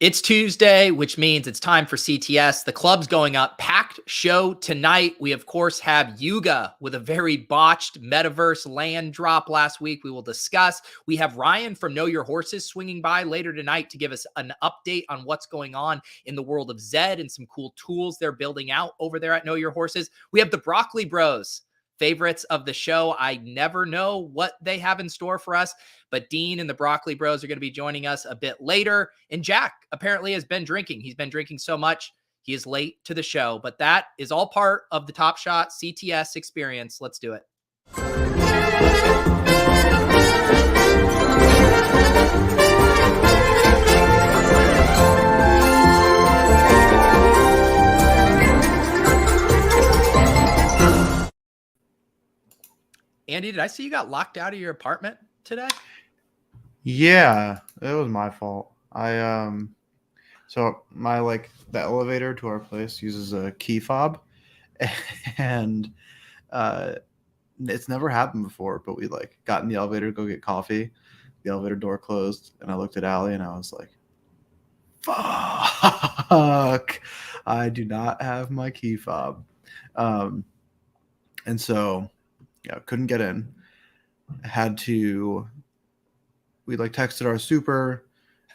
It's Tuesday, which means it's time for CTS. The club's going up. Packed show tonight. We, of course, have Yuga with a very botched metaverse land drop last week. We will discuss. We have Ryan from Know Your Horses swinging by later tonight to give us an update on what's going on in the world of Zed and some cool tools they're building out over there at Know Your Horses. We have the Broccoli Bros, favorites of the show. I never know what they have in store for us, but Dean and the Broccoli Bros are going to be joining us a bit later. And Jack apparently has been drinking. He's been drinking so much, he is late to the show, but that is all part of the Top Shot CTS experience. Let's do it. Andy, did I see you got locked out of your apartment today? Yeah, it was my fault. So the elevator to our place uses a key fob, and it's never happened before, but we got in the elevator to go get coffee. The elevator door closed, and I looked at Allie and I was like, fuck, I do not have my key fob. And so couldn't get in. We texted our super,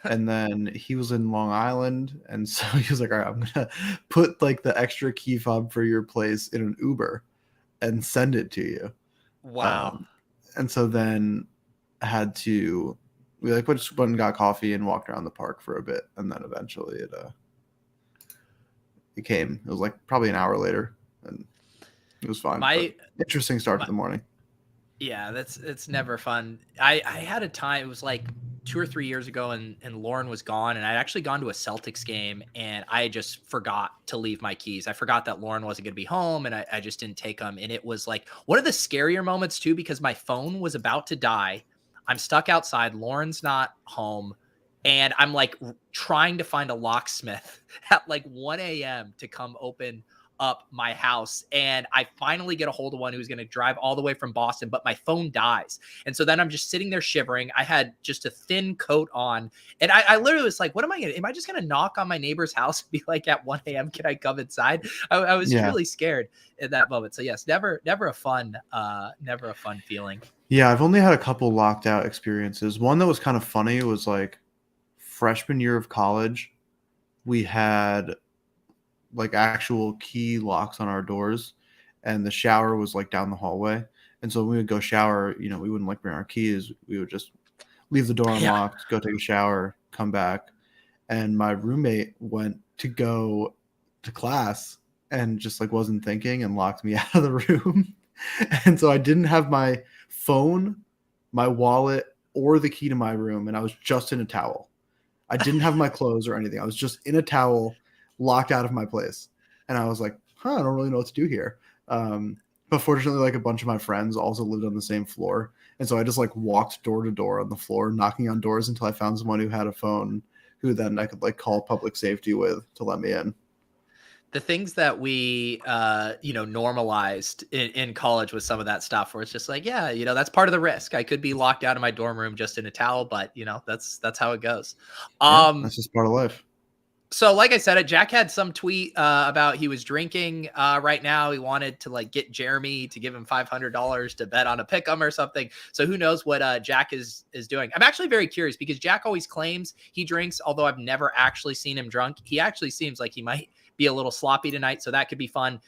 and then he was in Long Island, and so he was like, all right, I'm gonna put the extra key fob for your place in an Uber and send it to you. Wow. And so then we just went and got coffee and walked around the park for a bit, and then eventually it came. It was probably an hour later, and it was fine. Interesting start to the morning. Yeah, it's never fun. I had a time, it was 2 or 3 years ago, and Lauren was gone, and I'd actually gone to a Celtics game, and I just forgot to leave my keys. I forgot that Lauren wasn't going to be home, and I just didn't take them. And it was one of the scarier moments too, because my phone was about to die. I'm stuck outside. Lauren's not home. And I'm trying to find a locksmith at 1 a.m. to come open up my house, and I finally get a hold of one who's going to drive all the way from Boston, but my phone dies. And so then I'm just sitting there shivering. I had just a thin coat on, and I literally was like, what am I just going to knock on my neighbor's house and be like, at 1 a.m. can I come inside? I was really scared at that moment. So yes, never a fun feeling. Yeah, I've only had a couple locked out experiences. One that was kind of funny was freshman year of college. We had actual key locks on our doors, and the shower was down the hallway. And so when we would go shower, we wouldn't bring our keys. We would just leave the door unlocked, go take a shower, come back. And my roommate went to go to class and just wasn't thinking and locked me out of the room. And so I didn't have my phone, my wallet, or the key to my room, and I was just in a towel. I didn't have my clothes or anything. I was just in a towel, locked out of my place. And I was like, I don't really know what to do here. But fortunately, a bunch of my friends also lived on the same floor. And so I just walked door to door on the floor, knocking on doors until I found someone who had a phone, who then I could call public safety with to let me in. The things that we, normalized in college with some of that stuff, where it's just that's part of the risk. I could be locked out of my dorm room just in a towel, but that's how it goes. That's just part of life. So like I said, Jack had some tweet about he was drinking right now. He wanted to get Jeremy to give him $500 to bet on a pick'em or something. So who knows what Jack is doing. I'm actually very curious, because Jack always claims he drinks, although I've never actually seen him drunk. He actually seems like he might be a little sloppy tonight, so that could be fun.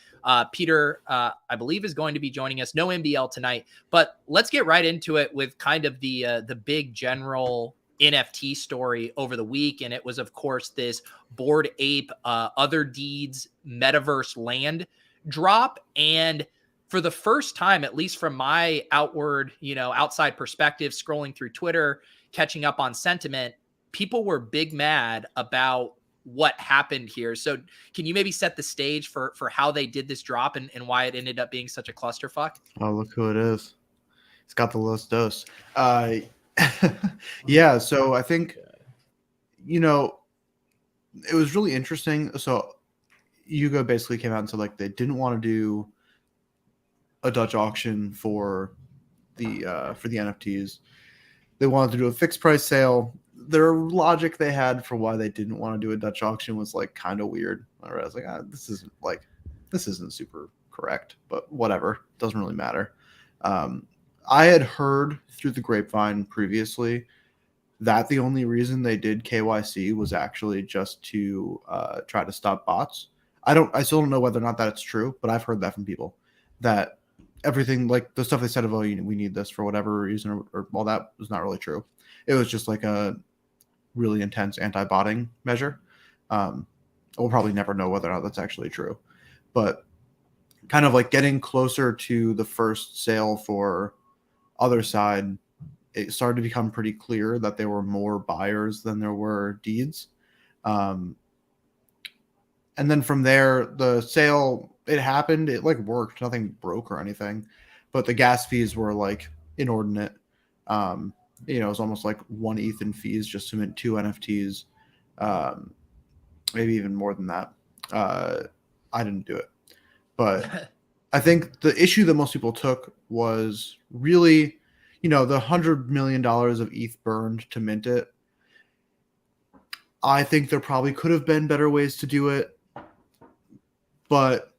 Peter, I believe, is going to be joining us. No NBL tonight, but let's get right into it with kind of the big general NFT story over the week. And it was, of course, this Bored Ape Otherdeeds metaverse land drop. And for the first time, at least from my outside perspective, scrolling through Twitter, catching up on sentiment, people were big mad about what happened here. So can you maybe set the stage for how they did this drop and why it ended up being such a clusterfuck? Oh, look who it is. It's got the lowest dose. Yeah, so I think, it was really interesting. So Yuga basically came out and said they didn't want to do a Dutch auction for the NFTs. They wanted to do a fixed price sale. their logic they had for why they didn't want to do a Dutch auction was like kind of weird. I was like, this isn't super correct, but whatever, doesn't really matter. I had heard through the grapevine previously that the only reason they did KYC was actually just to try to stop bots. I still don't know whether or not that's true, but I've heard that from people that everything, like the stuff they said of, oh, we need this for whatever reason, or all that was not really true. It was just like a really intense anti-botting measure. We'll probably never know whether or not that's actually true, but kind of like getting closer to the first sale for Other Side, it started to become pretty clear that there were more buyers than there were deeds. And then from there, the sale, it happened. It like worked. Nothing broke or anything. But the gas fees were like inordinate. It was almost like 1 ETH in fees just to mint 2 NFTs. Maybe even more than that. I didn't do it. But I think the issue that most people took was really, the $100 million of ETH burned to mint it. I think there probably could have been better ways to do it. But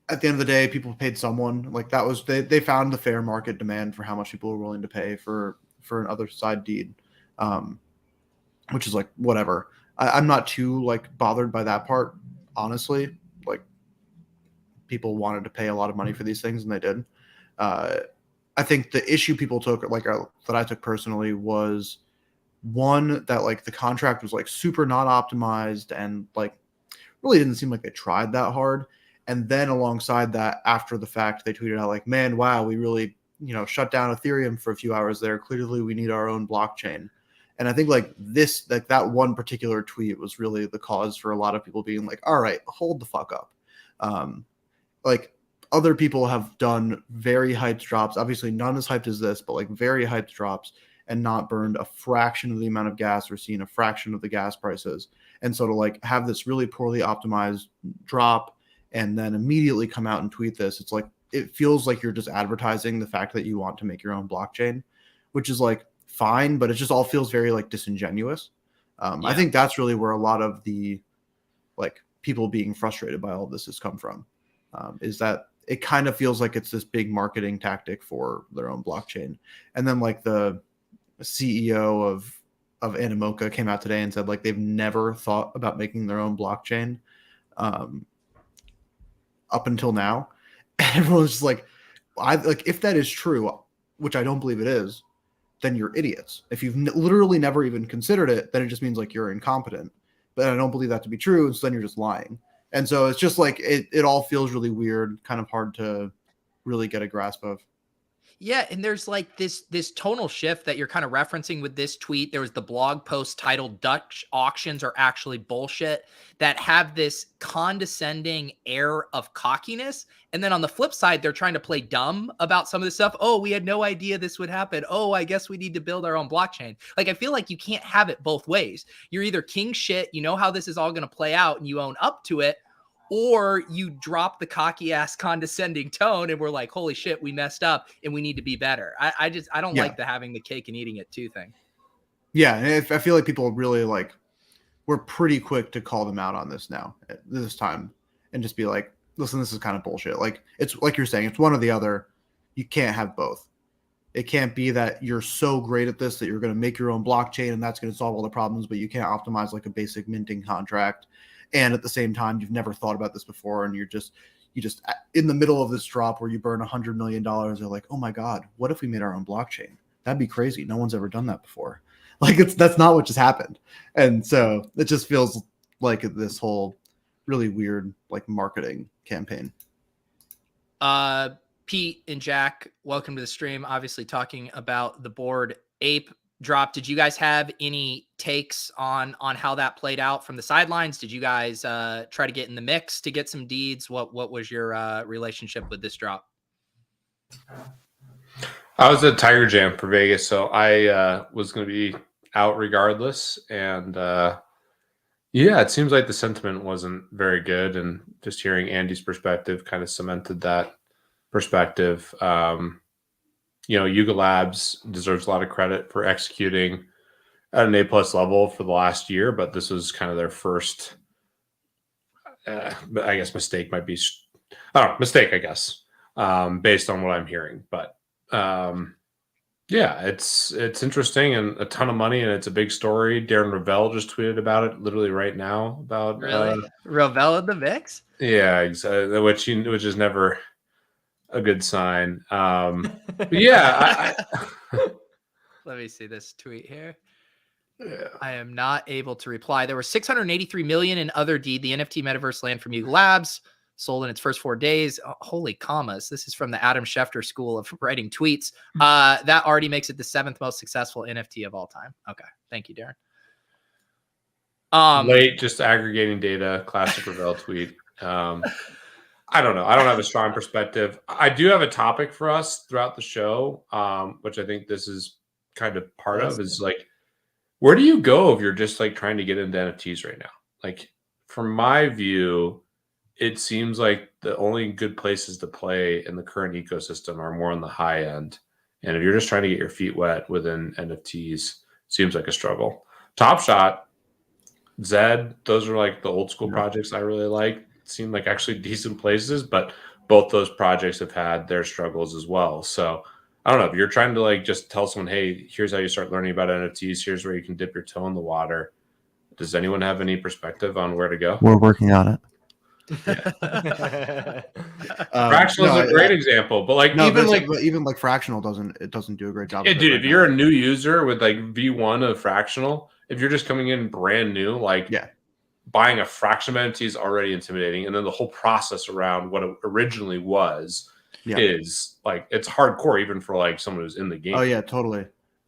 at the end of the day, people paid someone. Like that was, they found the fair market demand for how much people were willing to pay for an Other Side deed, which is like whatever. I'm not too like bothered by that part, honestly. Like people wanted to pay a lot of money for these things, and they did. I think the issue people took, like that I took personally, was one that like the contract was like super not optimized and like really didn't seem like they tried that hard. And then alongside that, after the fact, they tweeted out like, man, wow, we really, shut down Ethereum for a few hours there. Clearly we need our own blockchain. And I think like that one particular tweet was really the cause for a lot of people being like, all right, hold the fuck up. Like other people have done very hyped drops, obviously not as hyped as this, but like very hyped drops, and not burned a fraction of the amount of gas or seen a fraction of the gas prices. And so to like have this really poorly optimized drop and then immediately come out and tweet this, it's like, it feels like you're just advertising the fact that you want to make your own blockchain, which is like fine, but it just all feels very like disingenuous. I think that's really where a lot of the like people being frustrated by all of this has come from, is that it kind of feels like it's this big marketing tactic for their own blockchain. And then like the CEO of Animoca came out today and said like they've never thought about making their own blockchain up until now. And everyone's just like, if that is true, which I don't believe it is, then you're idiots. If you've literally never even considered it, then it just means like you're incompetent. But I don't believe that to be true, and so then you're just lying. And so it's just like it all feels really weird, kind of hard to really get a grasp of. Yeah, and there's like this tonal shift that you're kind of referencing with this tweet. There was the blog post titled "Dutch auctions are actually bullshit," that have this condescending air of cockiness. And then on the flip side, they're trying to play dumb about some of this stuff. Oh, we had no idea this would happen. Oh, I guess we need to build our own blockchain. Like, I feel like you can't have it both ways. You're either king shit, you know how this is all going to play out and you own up to it, or you drop the cocky ass condescending tone and we're like, holy shit, we messed up and we need to be better. I don't like the having the cake and eating it too thing. Yeah. And I feel like people really like, we're pretty quick to call them out on this now at this time and just be like, listen, this is kind of bullshit. Like, it's like you're saying, it's one or the other. You can't have both. It can't be that you're so great at this that you're going to make your own blockchain and that's going to solve all the problems, but you can't optimize like a basic minting contract. And at the same time, you've never thought about this before, and you just in the middle of this drop where you burn $100 million, you're like, oh my God, what if we made our own blockchain? That'd be crazy. No one's ever done that before. Like that's not what just happened. And so it just feels like this whole really weird like marketing campaign. Pete and Jack, welcome to the stream. Obviously talking about the Bored Ape drop. Did you guys have any takes on how that played out from the sidelines? Did you guys try to get in the mix to get some deeds? What was your relationship with this drop? I was at Tiger Jam for Vegas, so I was going to be out regardless. And yeah, it seems like the sentiment wasn't very good. And just hearing Andy's perspective kind of cemented that perspective. Yuga Labs deserves a lot of credit for executing at an A+ level for the last year, but this was kind of their first. I guess mistake might be. Mistake, I guess, based on what I'm hearing. But yeah, it's interesting and a ton of money, and it's a big story. Darren Ravel just tweeted about it literally right now. About really Ravel in the mix. Yeah, exactly, which is never a good sign. But yeah, Let me see this tweet here. Yeah. I am not able to reply. There were 683 million in Otherdeed, the NFT metaverse land from Yuga Labs, sold in its first 4 days. Oh, holy commas. This is from the Adam Schefter School of Writing Tweets. That already makes it the 7th most successful NFT of all time. Okay. Thank you, Darren. Late, just aggregating data, classic Ravel tweet. I don't know. I don't have a strong perspective. I do have a topic for us throughout the show, which I think this is kind of part of, is like, where do you go if you're just like trying to get into NFTs right now? Like, from my view, it seems like the only good places to play in the current ecosystem are more on the high end. And if you're just trying to get your feet wet within NFTs, seems like a struggle. Top Shot, Zed, those are like the old school projects I really like. Seem like actually decent places, but both those projects have had their struggles as well. So I don't know, if you're trying to like just tell someone, hey, here's how you start learning about NFTs, here's where you can dip your toe in the water. Does anyone have any perspective on where to go? We're working on it. Fractional is a great example, but like even like Fractional doesn't do a great job. Yeah, dude, if you're a new user with like V1 of Fractional, if you're just coming in brand new, like buying a fraction of NFT is already intimidating, and then the whole process around what it originally was is like, it's hardcore even for like someone who's in the game. Oh yeah, totally.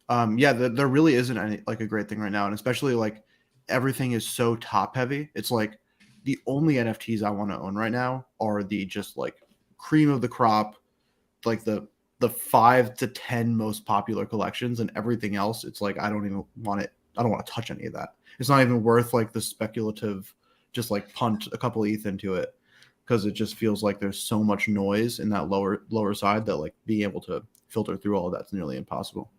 There really isn't any like a great thing right now, and especially like everything is so top heavy. It's like the only NFTs I want to own right now are the just like cream of the crop, like the 5 to 10 most popular collections, and everything else, it's like I don't even want it. I don't want to touch any of that. It's not even worth like the speculative, just like punt a couple ETH into it, because it just feels like there's so much noise in that lower side that like being able to filter through all of that's nearly impossible.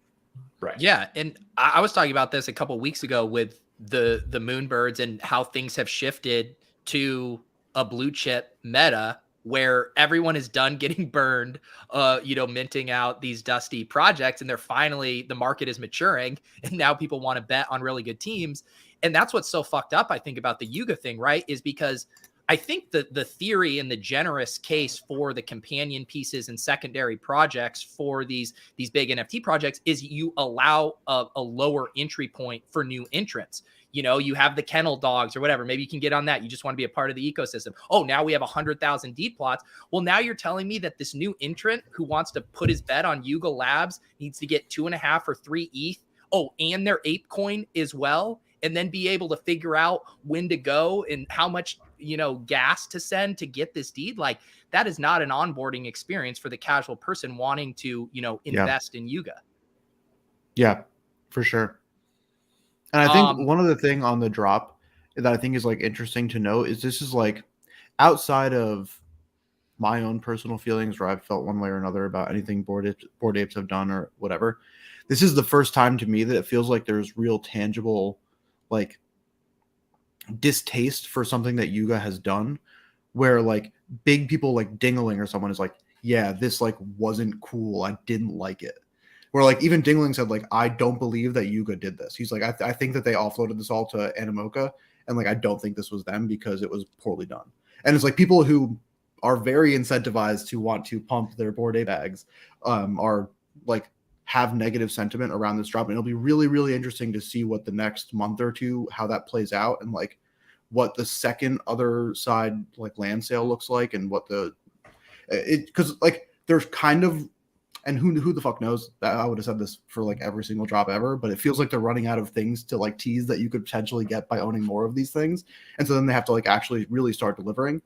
Right. Yeah, and I was talking about this a couple of weeks ago with the Moonbirds and how things have shifted to a blue chip meta where everyone is done getting burned, minting out these dusty projects, and the market is maturing, and now people want to bet on really good teams. And that's what's so fucked up, I think, about the Yuga thing, right? Is because I think the theory and the generous case for the companion pieces and secondary projects for these big NFT projects is you allow a lower entry point for new entrants. You have the kennel dogs or whatever. Maybe you can get on that. You just want to be a part of the ecosystem. Oh, now we have 100,000 deep plots. Well, now you're telling me that this new entrant who wants to put his bet on Yuga Labs needs to get 2.5 or 3 ETH. Oh, and their ape coin as well. And then be able to figure out when to go and how much, gas to send to get this deed. Like, that is not an onboarding experience for the casual person wanting to, invest in Yuga. Yeah, for sure. And I think one other thing on the drop that I think is like interesting to note is this is like outside of my own personal feelings where I've felt one way or another about anything Bored Apes have done or whatever. This is the first time to me that it feels like there's real tangible like distaste for something that Yuga has done, where like big people like Dingling or someone is like, yeah, this like wasn't cool. I didn't like it. Where like even Dingling said like, I don't believe that Yuga did this. He's like, I think that they offloaded this all to Animoca, and like I don't think this was them because it was poorly done. And it's like people who are very incentivized to want to pump their Bored Ape bags are like have negative sentiment around this drop, and it'll be really, really interesting to see what the next month or two, how that plays out, and like what the second other side like land sale looks like, and what because like there's kind of, and who the fuck knows, that I would have said this for like every single drop ever, but it feels like they're running out of things to like tease that you could potentially get by owning more of these things, and so then they have to like actually really start delivering.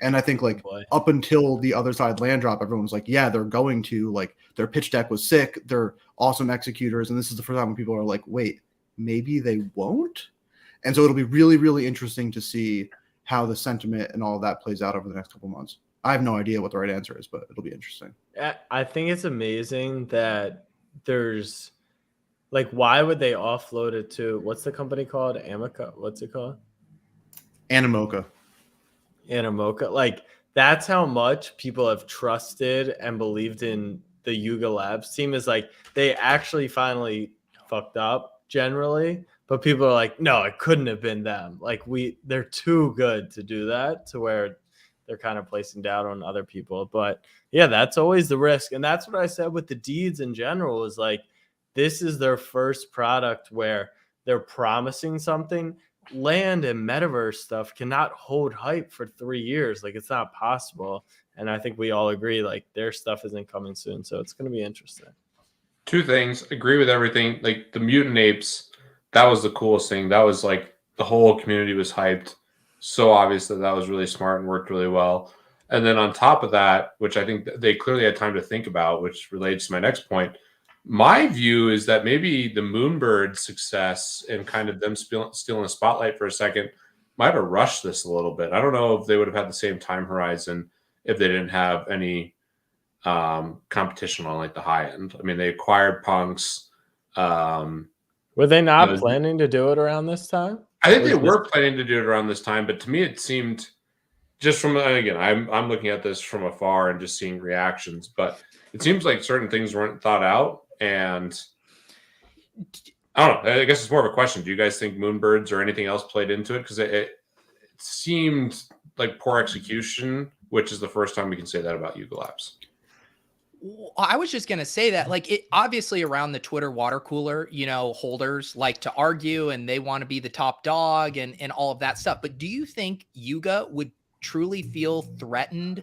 And I think like up until the other side land drop, everyone was like, yeah, they're going to, like, their pitch deck was sick. They're awesome executors. And this is the first time when people are like, wait, maybe they won't. And so it'll be really, really interesting to see how the sentiment and all of that plays out over the next couple of months. I have no idea what the right answer is, but it'll be interesting. I think it's amazing that there's Like, why would they offload it to, what's the company called? Amica? What's it called? Animoca. Animoca. Like, that's how much people have trusted and believed in the Yuga Labs team. Is like, they actually finally fucked up generally, but people are like, no, it couldn't have been them. Like, they're too good to do that, to where they're kind of placing doubt on other people. But yeah, that's always the risk. And that's what I said with the deeds in general, is like, this is their first product where they're promising something. Land and metaverse stuff cannot hold hype for 3 years. Like, it's not possible. And I think we all agree, like, their stuff isn't coming soon. So it's going to be interesting. Two things. Agree with everything. Like the mutant apes, that was the coolest thing. That was like the whole community was hyped. So obvious that was really smart and worked really well. And then on top of that, which I think they clearly had time to think about, which relates to my next point, my view is that maybe the Moonbird success and kind of them stealing the spotlight for a second might have rushed this a little bit. I don't know if they would have had the same time horizon if they didn't have any competition on like the high end. I mean, they acquired Punks. Were they not planning to do it around this time? I think they were planning to do it around this time, but to me, it seemed just from, again, I'm looking at this from afar and just seeing reactions, but it seems like certain things weren't thought out. And I don't know, I guess it's more of a question. Do you guys think Moonbirds or anything else played into it? Because it seemed like poor execution, which is the first time we can say that about Yuga Labs. I was just going to say that, like, it obviously around the Twitter water cooler, you know, holders like to argue and they want to be the top dog and all of that stuff. But do you think Yuga would truly feel threatened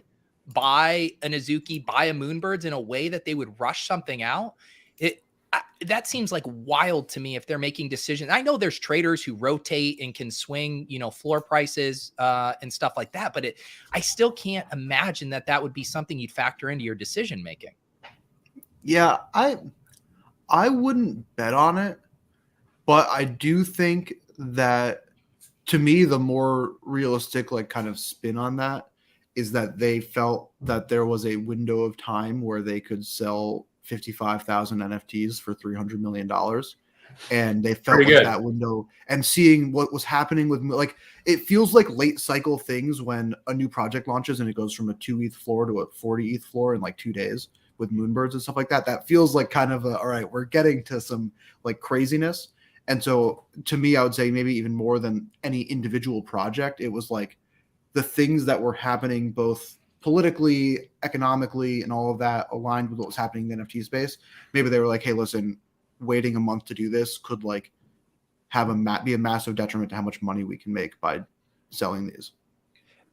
by an Azuki, by a Moonbirds in a way that they would rush something out? That seems like wild to me if they're making decisions. I know there's traders who rotate and can swing, you know, floor prices and stuff like that, but I still can't imagine that would be something you'd factor into your decision making. Yeah, I wouldn't bet on it, but I do think that, to me, the more realistic, like, kind of spin on that is that they felt that there was a window of time where they could sell 55,000 NFTs for $300 million. And they felt like that window, and seeing what was happening with, like, it feels like late cycle things when a new project launches and it goes from a 2 ETH floor to a 40 ETH floor in like 2 days with Moonbirds and stuff like that. That feels like kind of all right, we're getting to some like craziness. And so to me, I would say maybe even more than any individual project, it was like the things that were happening both politically, economically, and all of that aligned with what was happening in the NFT space. Maybe they were like, hey, listen, waiting a month to do this could like have be a massive detriment to how much money we can make by selling these.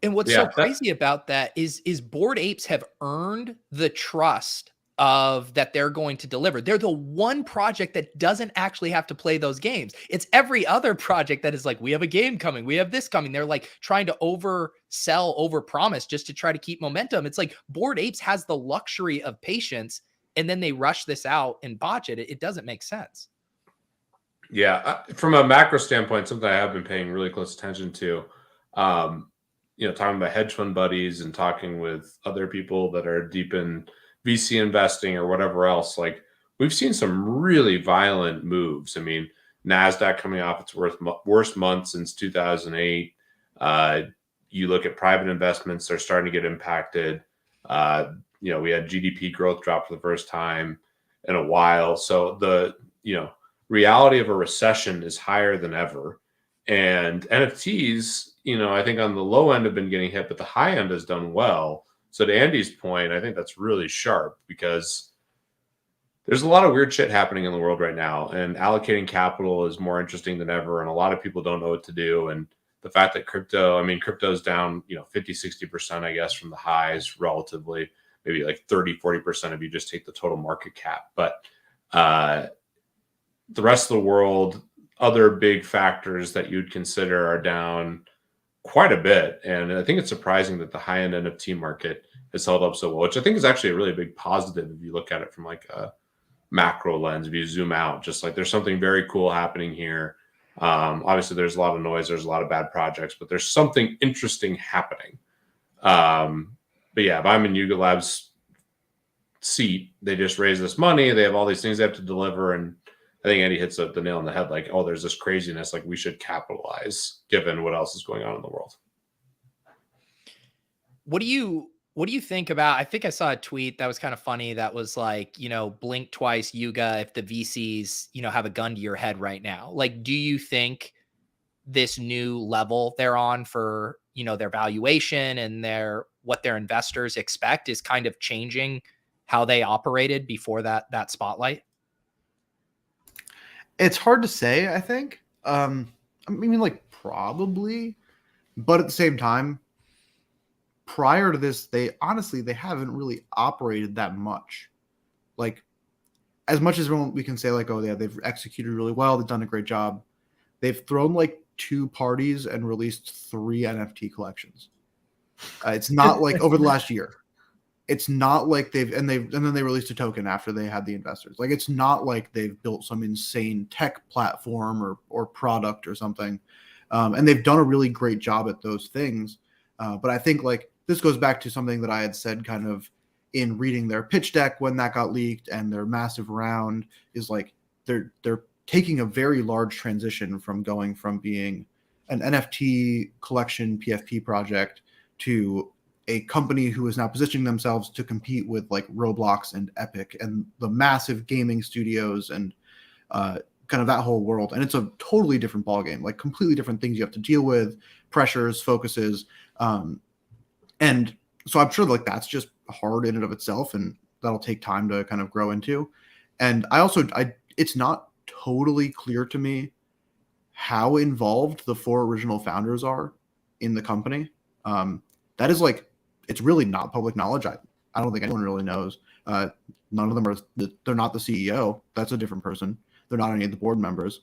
And what's so crazy about that is Bored Apes have earned the trust of that they're going to deliver. They're the one project that doesn't actually have to play those games. It's every other project that is like, we have a game coming, we have this coming. They're like trying to oversell, overpromise just to try to keep momentum. It's like Bored Apes has the luxury of patience, and then they rush this out and botch it. It doesn't make sense. Yeah, from a macro standpoint, something I have been paying really close attention to, you know, talking about hedge fund buddies and talking with other people that are deep in VC investing or whatever else, like we've seen some really violent moves. I mean, NASDAQ coming off its worst month since 2008. You look at private investments, they're starting to get impacted. You know, we had GDP growth drop for the first time in a while. So the, you know, reality of a recession is higher than ever. And NFTs, you know, I think on the low end have been getting hit, but the high end has done well. So to Andy's point, I think that's really sharp because there's a lot of weird shit happening in the world right now, and allocating capital is more interesting than ever. And a lot of people don't know what to do. And the fact that crypto's down, you know, 50, 60%, I guess, from the highs relatively, maybe like 30, 40% if you just take the total market cap. But the rest of the world, other big factors that you'd consider are down quite a bit. And I think it's surprising that the high-end NFT market has held up so well, which I think is actually a really big positive if you look at it from like a macro lens. If you zoom out, just like there's something very cool happening here. Obviously, there's a lot of noise. There's a lot of bad projects, but there's something interesting happening. But yeah, if I'm in Yuga Labs seat, they just raise this money. They have all these things they have to deliver. And I think Andy hits the nail on the head. Like, oh, there's this craziness. Like, we should capitalize given what else is going on in the world. What do you think about? I think I saw a tweet that was kind of funny. That was like, blink twice, Yuga, if the VCs, have a gun to your head right now. Like, do you think this new level they're on for, their valuation and what their investors expect is kind of changing how they operated before that spotlight? It's hard to say, I think. I mean, like, probably, but at the same time, prior to this, they haven't really operated that much. Like, as much as we can say, like, oh yeah, they've executed really well, they've done a great job. They've thrown like 2 parties and released 3 NFT collections. It's not like over the last year. It's not like and then they released a token after they had the investors. Like, it's not like they've built some insane tech platform or product or something. And they've done a really great job at those things. But I think like this goes back to something that I had said kind of in reading their pitch deck when that got leaked, and their massive round is like they're taking a very large transition from going from being an NFT collection PFP project to a company who is now positioning themselves to compete with like Roblox and Epic and the massive gaming studios and kind of that whole world. And it's a totally different ballgame, like completely different things you have to deal with, pressures, focuses. And so I'm sure like that's just hard in and of itself, and that'll take time to kind of grow into. And it's not totally clear to me how involved the 4 original founders are in the company. That is like, it's really not public knowledge. I don't think anyone really knows. None of them they're not the CEO. That's a different person. They're not any of the board members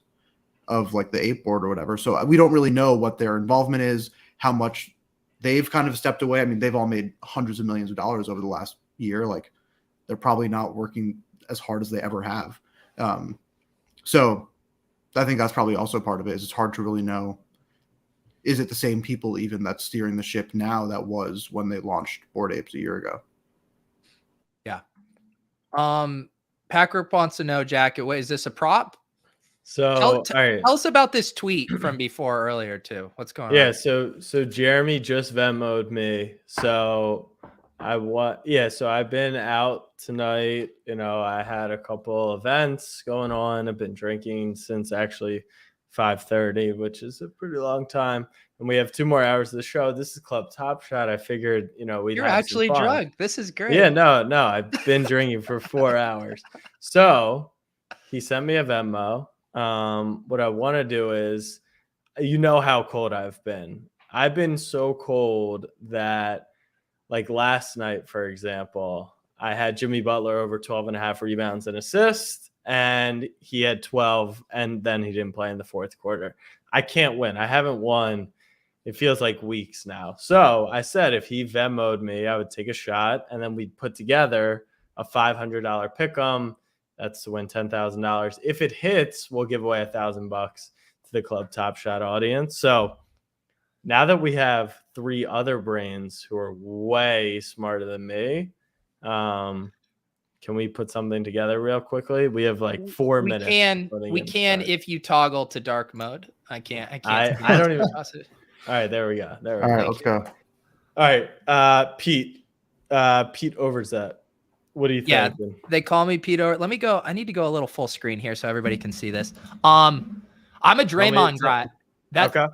of like the Ape board or whatever. So we don't really know what their involvement is, how much they've kind of stepped away. I mean, they've all made hundreds of millions of dollars over the last year. Like, they're probably not working as hard as they ever have. So I think that's probably also part of it, is it's hard to really know, is it the same people even that's steering the ship now that was when they launched Bored Apes a year ago? Yeah. Packer wants to know, Jack, is this a prop? So tell us about this tweet from before earlier too. What's going on? Yeah, so Jeremy just Venmo'd me. So so I've been out tonight. I had a couple events going on. I've been drinking since actually 5:30, which is a pretty long time. And we have 2 more hours of the show. This is Club Top Shot. I figured, we'd You're have actually some fun. drugged. This is great. Yeah, no, I've been drinking for 4 hours. So he sent me a Venmo. What I want to do is, how cold I've been. I've been so cold that, like last night, for example, I had Jimmy Butler over 12.5 rebounds and assists, and he had 12, and then he didn't play in the 4th quarter. I can't win. I haven't won. It feels like weeks now. So I said if he Venmo'd me, I would take a shot, and then we'd put together a $500 pick'em. That's to win $10,000. If it hits, we'll give away $1,000 to the Club Top Shot audience. So now that we have 3 other brains who are way smarter than me, can we put something together real quickly? We have like 4 minutes. We can if you toggle to dark mode. I can't. I don't even. All right, there we go. All right, let's go. All right, Pete Overzet. What do you think? Yeah, they call me Pete Over. Let me go. I need to go a little full screen here so everybody can see this. I'm a Draymond guy. Okay.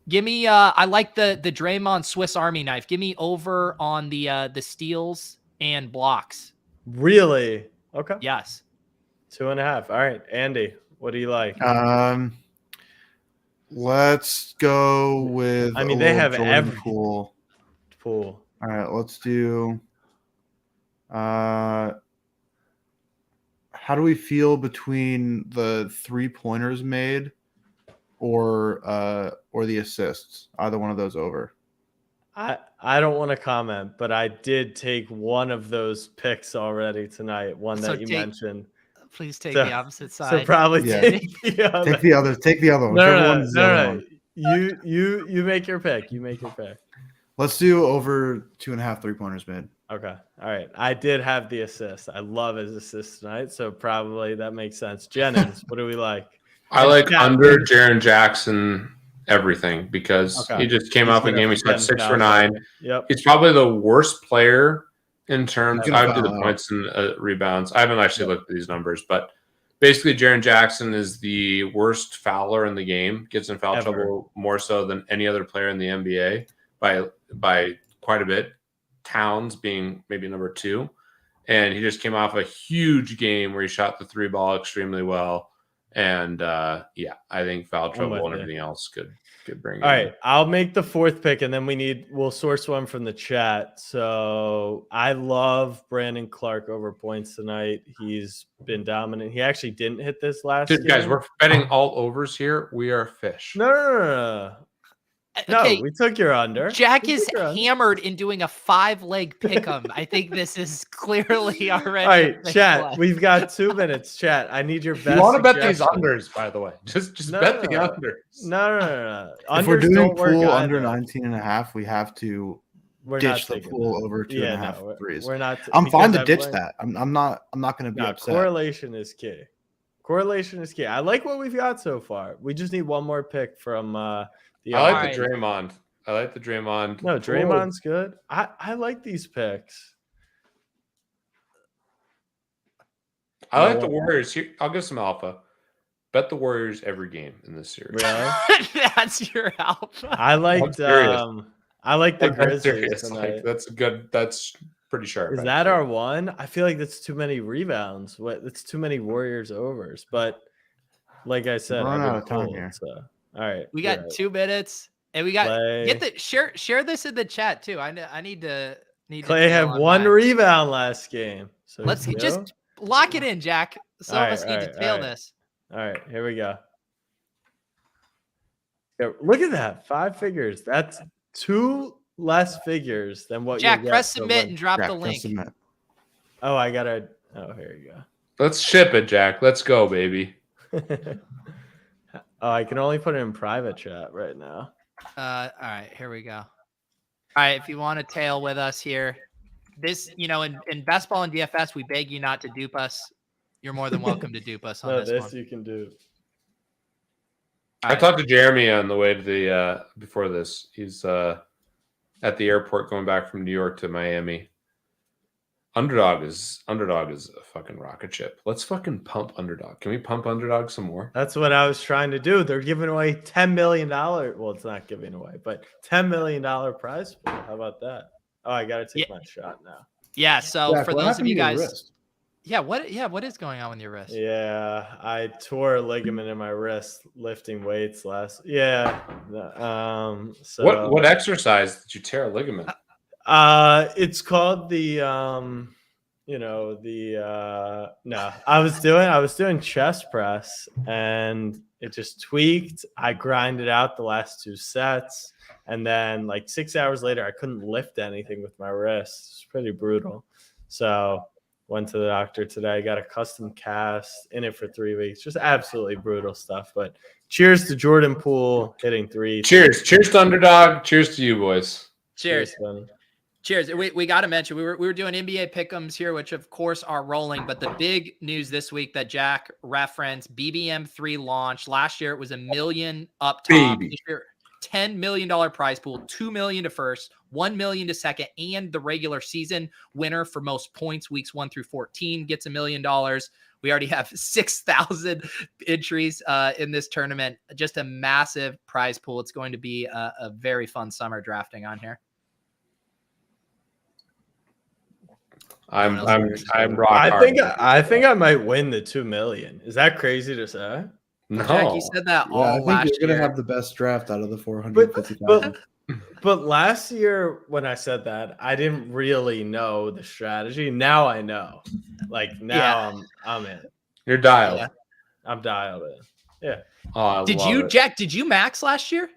Give me. I like the Draymond Swiss Army knife. Give me over on the steals and blocks. Really? Okay. Yes. 2.5. All right, Andy, what do you like? Let's go with. I mean, they have every pool. All right, let's do. How do we feel between the 3-pointers made or the assists? Either one of those over. I don't want to comment, but I did take one of those picks already tonight. One that you mentioned. Please take the opposite side. So probably take the other. Take the other one. No. You make your pick. You make your pick. Let's do over 2.5 3-pointers made. Okay. All right. I did have the assist. I love his assist tonight, so probably that makes sense. Jennings, what do we like? I And like Jack, under Jaren Jackson everything because Okay. he just came He's off a gonna game. He shot fucking 6 for foul 9. out. Yep. He's probably the worst player in terms. He's gonna I would do the foul out. points and rebounds. I haven't actually looked at these numbers, but basically, Jaren Jackson is the worst fouler in the game. Gets in foul Ever. trouble more so than any other player in the NBA by quite a bit. Towns being maybe number 2, and he just came off a huge game where he shot the 3 ball extremely well. And I think foul trouble and everything else could bring. All right, I'll make the 4th pick, and then we'll source one from the chat. So I love Brandon Clark over points tonight. He's been dominant. He actually didn't hit this last game. Guys, we're betting all overs here. We are fish. No. Okay, We took your under. Jack is hammered in doing a 5-leg pick'em. I think this is clearly already. All right, chat. We've got 2 minutes. Chat. I need your best. You want to bet these suggestion. unders, by the way. Just bet the unders. No. If we're Unders doing don't work pool under either. 19.5, we have to We're ditch not the taking pool that. over 2.5 threes. We're not. I'm fine to because ditch I've that. I'm not going to be upset. Correlation is key. Correlation is key. I like what we've got so far. We just need one more pick from the. I like Alright. the Draymond. No, Draymond's good. I like these picks. I like the Warriors. Here, I'll give some alpha. Bet the Warriors every game in this series. Really? That's your alpha. I liked. I like the I'm Grizzlies serious. tonight. That's good. That's pretty sharp. Is that our one? I feel like that's too many rebounds. That's too many Warriors overs. But like I said, We're running I've out been of time told, here. So all right, We got you're right. 2 minutes, and we got Clay. get the share this in the chat too. I need to Clay to had nail on 1 mine. rebound last game. So Let's you just lock it in, Jack. Some of us need to tail this. All right, here we go. Yeah, look at that, 5 figures. That's 2 less figures than what. Jack, you'll press get submit for and drop Jack, the press link. submit. Oh, I gotta. Oh, here you Let's ship it, Jack. Let's go, baby. go. Oh, I can only put it in private chat right now. All right, here we go. All right, if you want to tail with us here, this, in best ball and DFS, we beg you not to dupe us. You're more than welcome to dupe us on No, this this one. you can do. All I right. talked to Jeremy on the way to the before this. He's at the airport going back from New York to Miami. Underdog is a fucking rocket ship. Let's fucking pump Underdog. Can we pump Underdog some more? That's what I was trying to do. They're giving away $10 million. Well, it's not giving away, but $10 million prize pool. How about that? Oh, I got to take my shot now. Yeah, so Jack, for what those of happened you to your guys, wrist? what is going on with your wrist? Yeah, I tore a ligament in my wrist lifting weights last. Yeah. So What exercise did you tear a ligament? it's called the no, I was doing chest press and it just tweaked. I grinded out the last 2 sets, and then like 6 hours later I couldn't lift anything with my wrist. It's pretty brutal. So went to the doctor today, got a custom cast, in it for 3 weeks. Just absolutely brutal stuff. But cheers to Jordan Poole hitting 3. Cheers to Underdog. Cheers to you, boys. Cheers. buddy. Cheers. We got to mention we were doing NBA pick'ems here, which of course are rolling. But the big news this week that Jack referenced: BBM3 launch. Last year it was $1 million up top. Baby. This year, $10 million prize pool, $2 million to first, $1 million to second, and the regular season winner for most points weeks 1 through 14 gets $1 million. We already have 6,000 entries in this tournament. Just a massive prize pool. It's going to be a very fun summer drafting on here. I'm rock I hard. think I might win the 2 million. Is that crazy to say? No. Jack, you said that Yeah, all I think last you're year. gonna have the best draft out of the 450,000. But last year when I said that, I didn't really know the strategy. Now I know. Like now I'm in. You're dialed. Yeah. I'm dialed in. Yeah. Oh, Jack, did you max last year?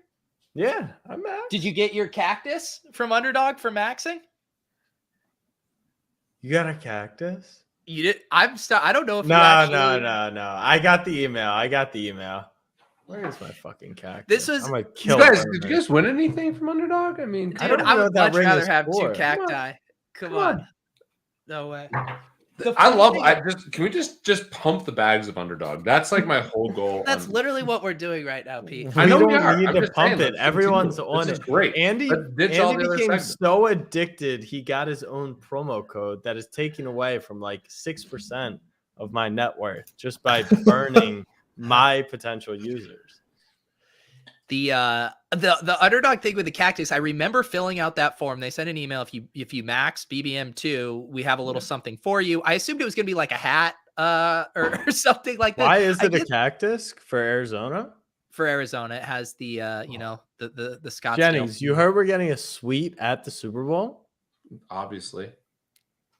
Yeah, I'm at. Did you get your cactus from Underdog for maxing? You got a cactus? You did. I don't know if you No. I got the email. Where is my fucking cactus? This was- I'm gonna Did you guys win anything from Underdog? I mean, Dude, I don't I know would what that much ring rather is have for. 2 cacti. Come on. No way. Can we just pump the bags of Underdog? That's like my whole goal. That's literally what we're doing right now, Pete. I know we don't are. need I'm to just pump saying, it. let's Everyone's continue. on This it. is great. Andy Let's ditch all the other became segments. so addicted, he got his own promo code that is taken away from like 6% of my net worth just by burning my potential users. The Underdog thing with the cactus, I remember filling out that form. They sent an email, if you max BBM2, we have a little something for you. I assumed it was going to be like a hat or something like that. Why is it a cactus for Arizona? For Arizona, it has the the Scottsdale. Jennings, you heard we're getting a suite at the Super Bowl? Obviously.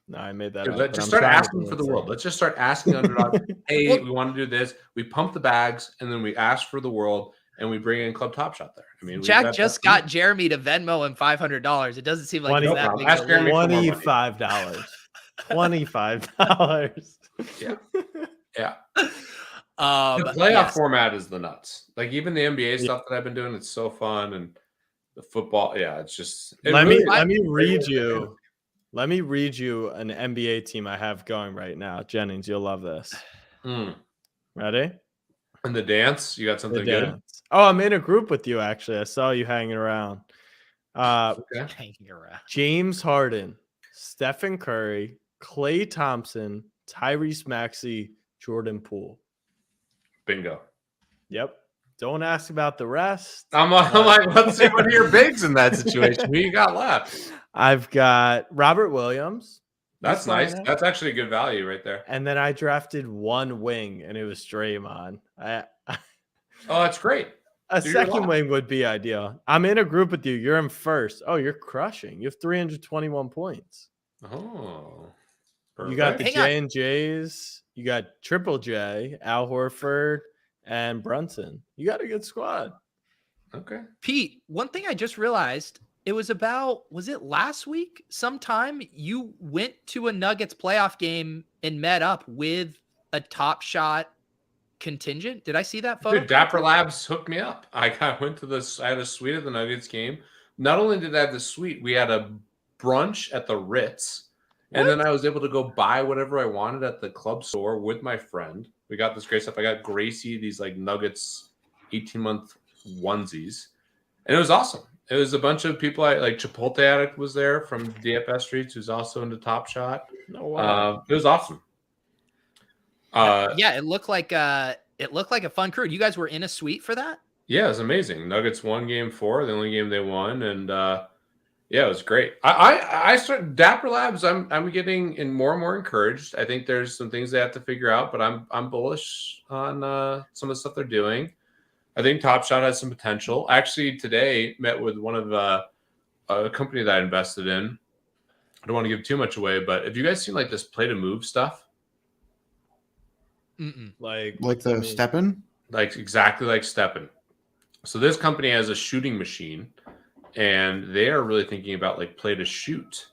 No, I made that Dude, up. let's just start asking for the world. Let's just start asking Underdog, hey, we want to do this. We pump the bags, and then we ask for the world, and we bring in Club Top Shot there. I mean, Jack just got Jeremy to Venmo him $500. It doesn't seem like it's that big. Ask Jeremy for more money. $25. $25. Yeah. Yeah. The playoff format is the nuts. Like even the NBA stuff that I've been doing, it's so fun, and the football. Yeah, it's just. Let me read you. Let me read you an NBA team I have going right now, Jennings. You'll love this. Ready? And the dance, you got something good. Oh, I'm in a group with you. Actually, I saw you hanging around. Hanging around. James Harden, Stephen Curry, Klay Thompson, Tyrese Maxey, Jordan Poole. Bingo. Yep. Don't ask about the rest. I'm like, let's see what are your bigs in that situation. Who you got left? I've got Robert Williams. That's nice. That's actually a good value right there. And then I drafted one wing, and it was Draymond. Oh, that's great. A second wing would be ideal. I'm in a group with you. You're in first. Oh, you're crushing. You have 321 points. Oh. Perfect. You got the J&Js. You got Triple J, Al Horford, and Brunson. You got a good squad. Okay. Pete, one thing I just realized, was it last week sometime you went to a Nuggets playoff game and met up with a Top Shot contingent? Did I see that photo? Dude, Dapper Labs hooked me up. I went to I had a suite at the Nuggets game. Not only did I have the suite, we had a brunch at the Ritz. And then I was able to go buy whatever I wanted at the club store with my friend. We got this great stuff. I got Gracie, these like Nuggets 18-month onesies. And it was awesome. It was a bunch of people. Like Chipotle Addict was there from DFS Streets, who's also into Top Shot. Oh, wow. It was awesome. Yeah, it looked like a fun crew. You guys were in a suite for that? Yeah, it was amazing. Nuggets won game 4, the only game they won, and yeah, it was great. I started Dapper Labs. I'm getting more and more encouraged. I think there's some things they have to figure out, but I'm bullish on some of the stuff they're doing. I think Top Shot has some potential. Actually, today met with one of a company that I invested in. I don't want to give too much away, but have you guys seen like this play to move stuff? Like the Steppen? Like exactly like Steppen. So this company has a shooting machine, and they are really thinking about like play to shoot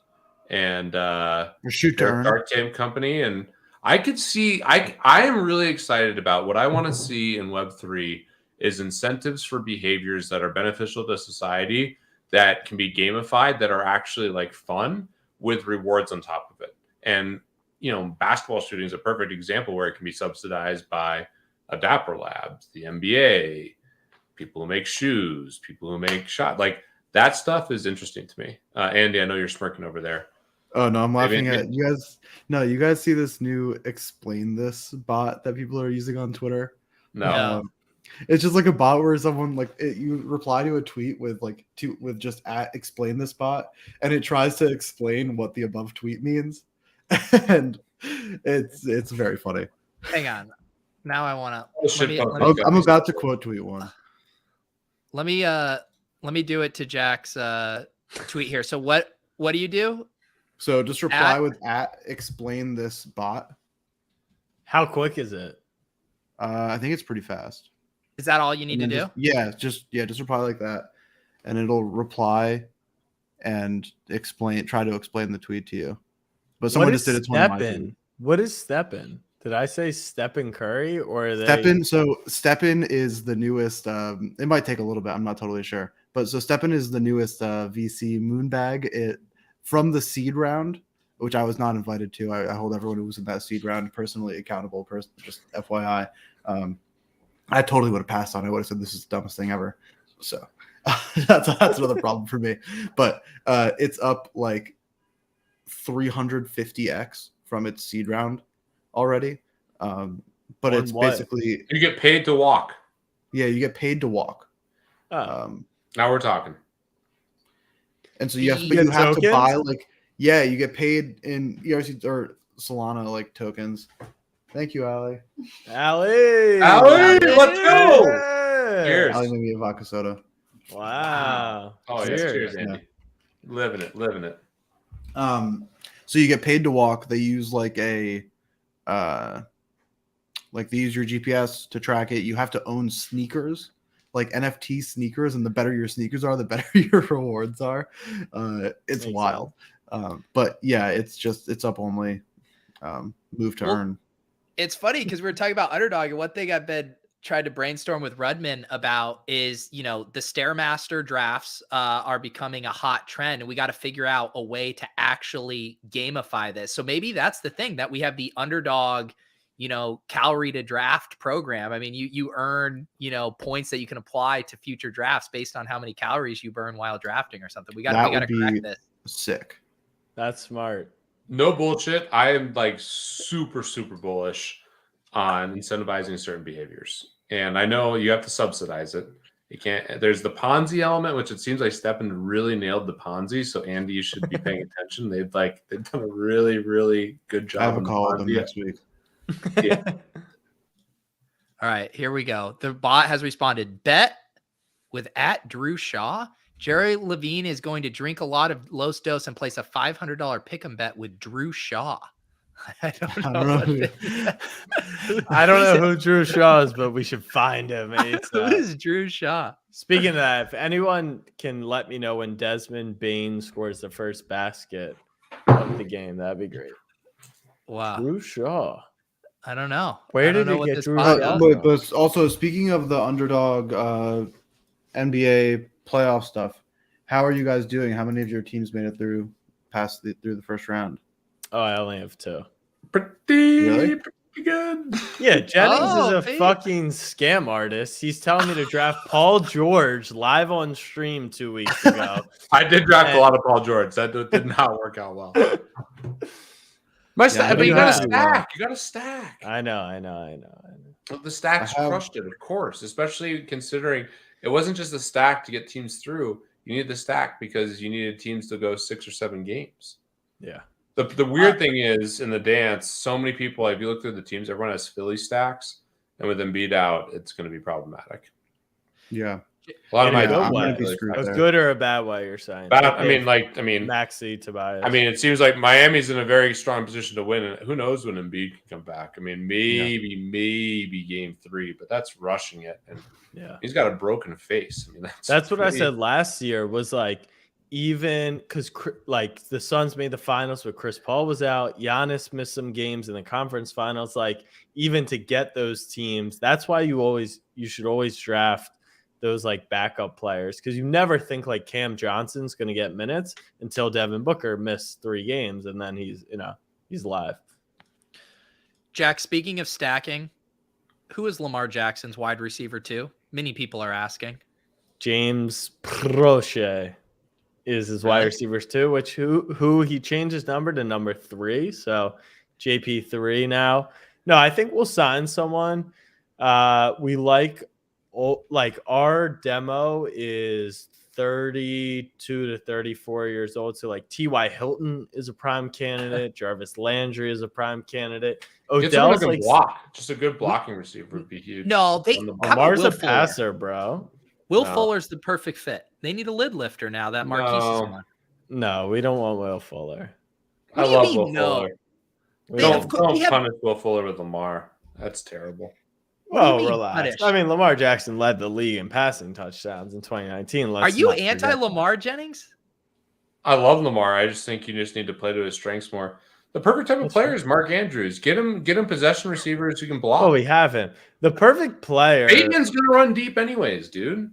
and shoot to earn. Dark game company. And I could see I am really excited about what I want to see in Web3 is incentives for behaviors that are beneficial to society that can be gamified, that are actually like fun with rewards on top of it. And you know, basketball shooting is a perfect example where it can be subsidized by a Dapper Labs, the NBA, people who make shoes, people who make shot. Like that stuff is interesting to me. Andy, I know you're smirking over there. Oh no, I'm laughing at you guys. No, you guys see this new explain this bot that people are using on Twitter? No. It's just like a bot where someone you reply to a tweet with with just explain this bot, and it tries to explain what the above tweet means, and it's very funny. Hang on, now I want to. I'm about to quote tweet one. Let me do it to Jack's tweet here. So what do you do? So just reply with explain this bot. How quick is it? I think it's pretty fast. Is that all you need to do? Just reply like that, and it'll reply and try to explain the tweet to you. But someone just did it to one of my tweets. What is Steppen? Did I say Stephen Curry or Steppen? So Steppen is the newest. It might take a little bit. I'm not totally sure, but so Steppen is the newest VC moonbag from the seed round, which I was not invited to. I hold everyone who was in that seed round personally accountable. Just FYI, I totally would have passed on. I would have said this is the dumbest thing ever. So that's another problem for me. But it's up like 350x from its seed round already. But it's basically you get paid to walk. Yeah, you get paid to walk. Now we're talking. And so you have to buy like you get paid in ERC or Solana like tokens. Thank you, Allie. Allie, let's go. Cheers. Allie made me a vodka soda. Wow. Oh, yes, cheers, Andy. Yeah. Living it. So you get paid to walk. They use like they use your GPS to track it. You have to own sneakers, like NFT sneakers, and the better your sneakers are, the better your rewards are. It's wild. But yeah, it's up only. Move to earn. It's funny because we were talking about Underdog, and one thing I've been tried to brainstorm with Rudman about is, the Stairmaster drafts are becoming a hot trend, and we got to figure out a way to actually gamify this. So maybe that's the thing, that we have the Underdog, calorie to draft program. I mean, you earn, points that you can apply to future drafts based on how many calories you burn while drafting or something. We got to crack this. Sick. That's smart. No bullshit. I am like super, super bullish on incentivizing certain behaviors. And I know you have to subsidize it. You can't. There's the Ponzi element, which it seems like Steppen really nailed the Ponzi. So Andy, you should be paying attention. They've done a really, really good job. I have a call with them next week. Yeah. All right, here we go. The bot has responded. Bet with @Drew Shaw. Jerry Levine is going to drink a lot of Los Dos and place a $500 pick'em bet with Drew Shaw. I don't know. I don't know who Drew Shaw is, but we should find him. Who is Drew Shaw? Speaking of that, if anyone can let me know when Desmond Bain scores the first basket of the game, that'd be great. Wow. Drew Shaw. I don't know. Where did he get Drew Shaw? But also, speaking of the Underdog NBA playoff stuff, how are you guys doing? How many of your teams made it through the first round? Oh, I only have 2. Pretty good. Yeah, Jennings is a fucking scam artist. He's telling me to draft Paul George live on stream 2 weeks ago. I did draft a lot of Paul George. That did not work out well. But you got to stack. You got to stack. I know. The stacks crushed it, of course, especially considering it wasn't just a stack to get teams through. You needed the stack because you needed teams to go 6 or 7 games. Yeah. The weird thing is, in the dance, so many people, if you look through the teams, everyone has Philly stacks. And with Embiid out, it's going to be problematic. Yeah. A lot of my a good or a bad way, you're saying? Maxey, Tobias. I mean, it seems like Miami's in a very strong position to win. And who knows when Embiid can come back? I mean, maybe game 3, but that's rushing it. And he's got a broken face. I mean, that's what I said last year was like, even because like the Suns made the finals, but Chris Paul was out. Giannis missed some games in the conference finals. Like, even to get those teams, that's why you should always draft those like backup players, because you never think like Cam Johnson's going to get minutes until Devin Booker missed 3 games, and then he's live. Jack, speaking of stacking, who is Lamar Jackson's wide receiver 2? Many people are asking. James Prochet is his wide receivers 2, which who he changed his number to number 3. So JP3 now. No, I think we'll sign someone. We like our demo is 32 to 34 years old. So like T.Y. Hilton is a prime candidate. Jarvis Landry is a prime candidate. Odell's like block. Just a good blocking receiver would be huge. No, Lamar's a passer, bro. Will Fuller's the perfect fit. They need a lid lifter now that Marquise is gone. No, we don't want Will Fuller. I love Will Fuller. Don't punish Will Fuller with Lamar. That's terrible. Well, relax. I mean, Lamar Jackson led the league in passing touchdowns in 2019. Are you anti-Lamar, Jennings? I love Lamar. I just think you just need to play to his strengths more. The perfect type of player is Mark Andrews. Get him possession receivers who can block. Oh, we have him. The perfect player. Bateman's going to run deep anyways, dude.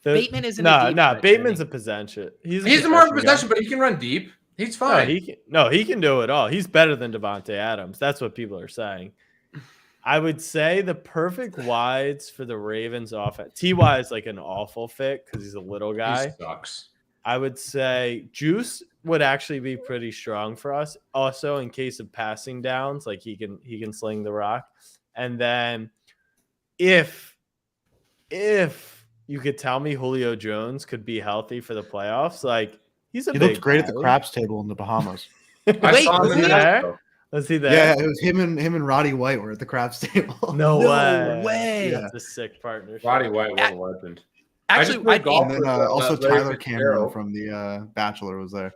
Bateman isn't a deep Bateman's a possession. He's more of a possession, but he can run deep. He's fine. He can do it all. He's better than Devontae Adams. That's what people are saying. I would say the perfect wides for the Ravens offense. Ty is like an awful fit because he's a little guy. He sucks. I would say Juice would actually be pretty strong for us. Also, in case of passing downs, like he can sling the rock. And then if you could tell me Julio Jones could be healthy for the playoffs, like he looked great at the craps table in the Bahamas. I saw him in the there. Was he there? Yeah, it was him and Roddy White were at the craps table. No way. Yeah. That's a sick partnership. Roddy White, what a legend. Actually, And then also Tyler Cameron from the Bachelor was there.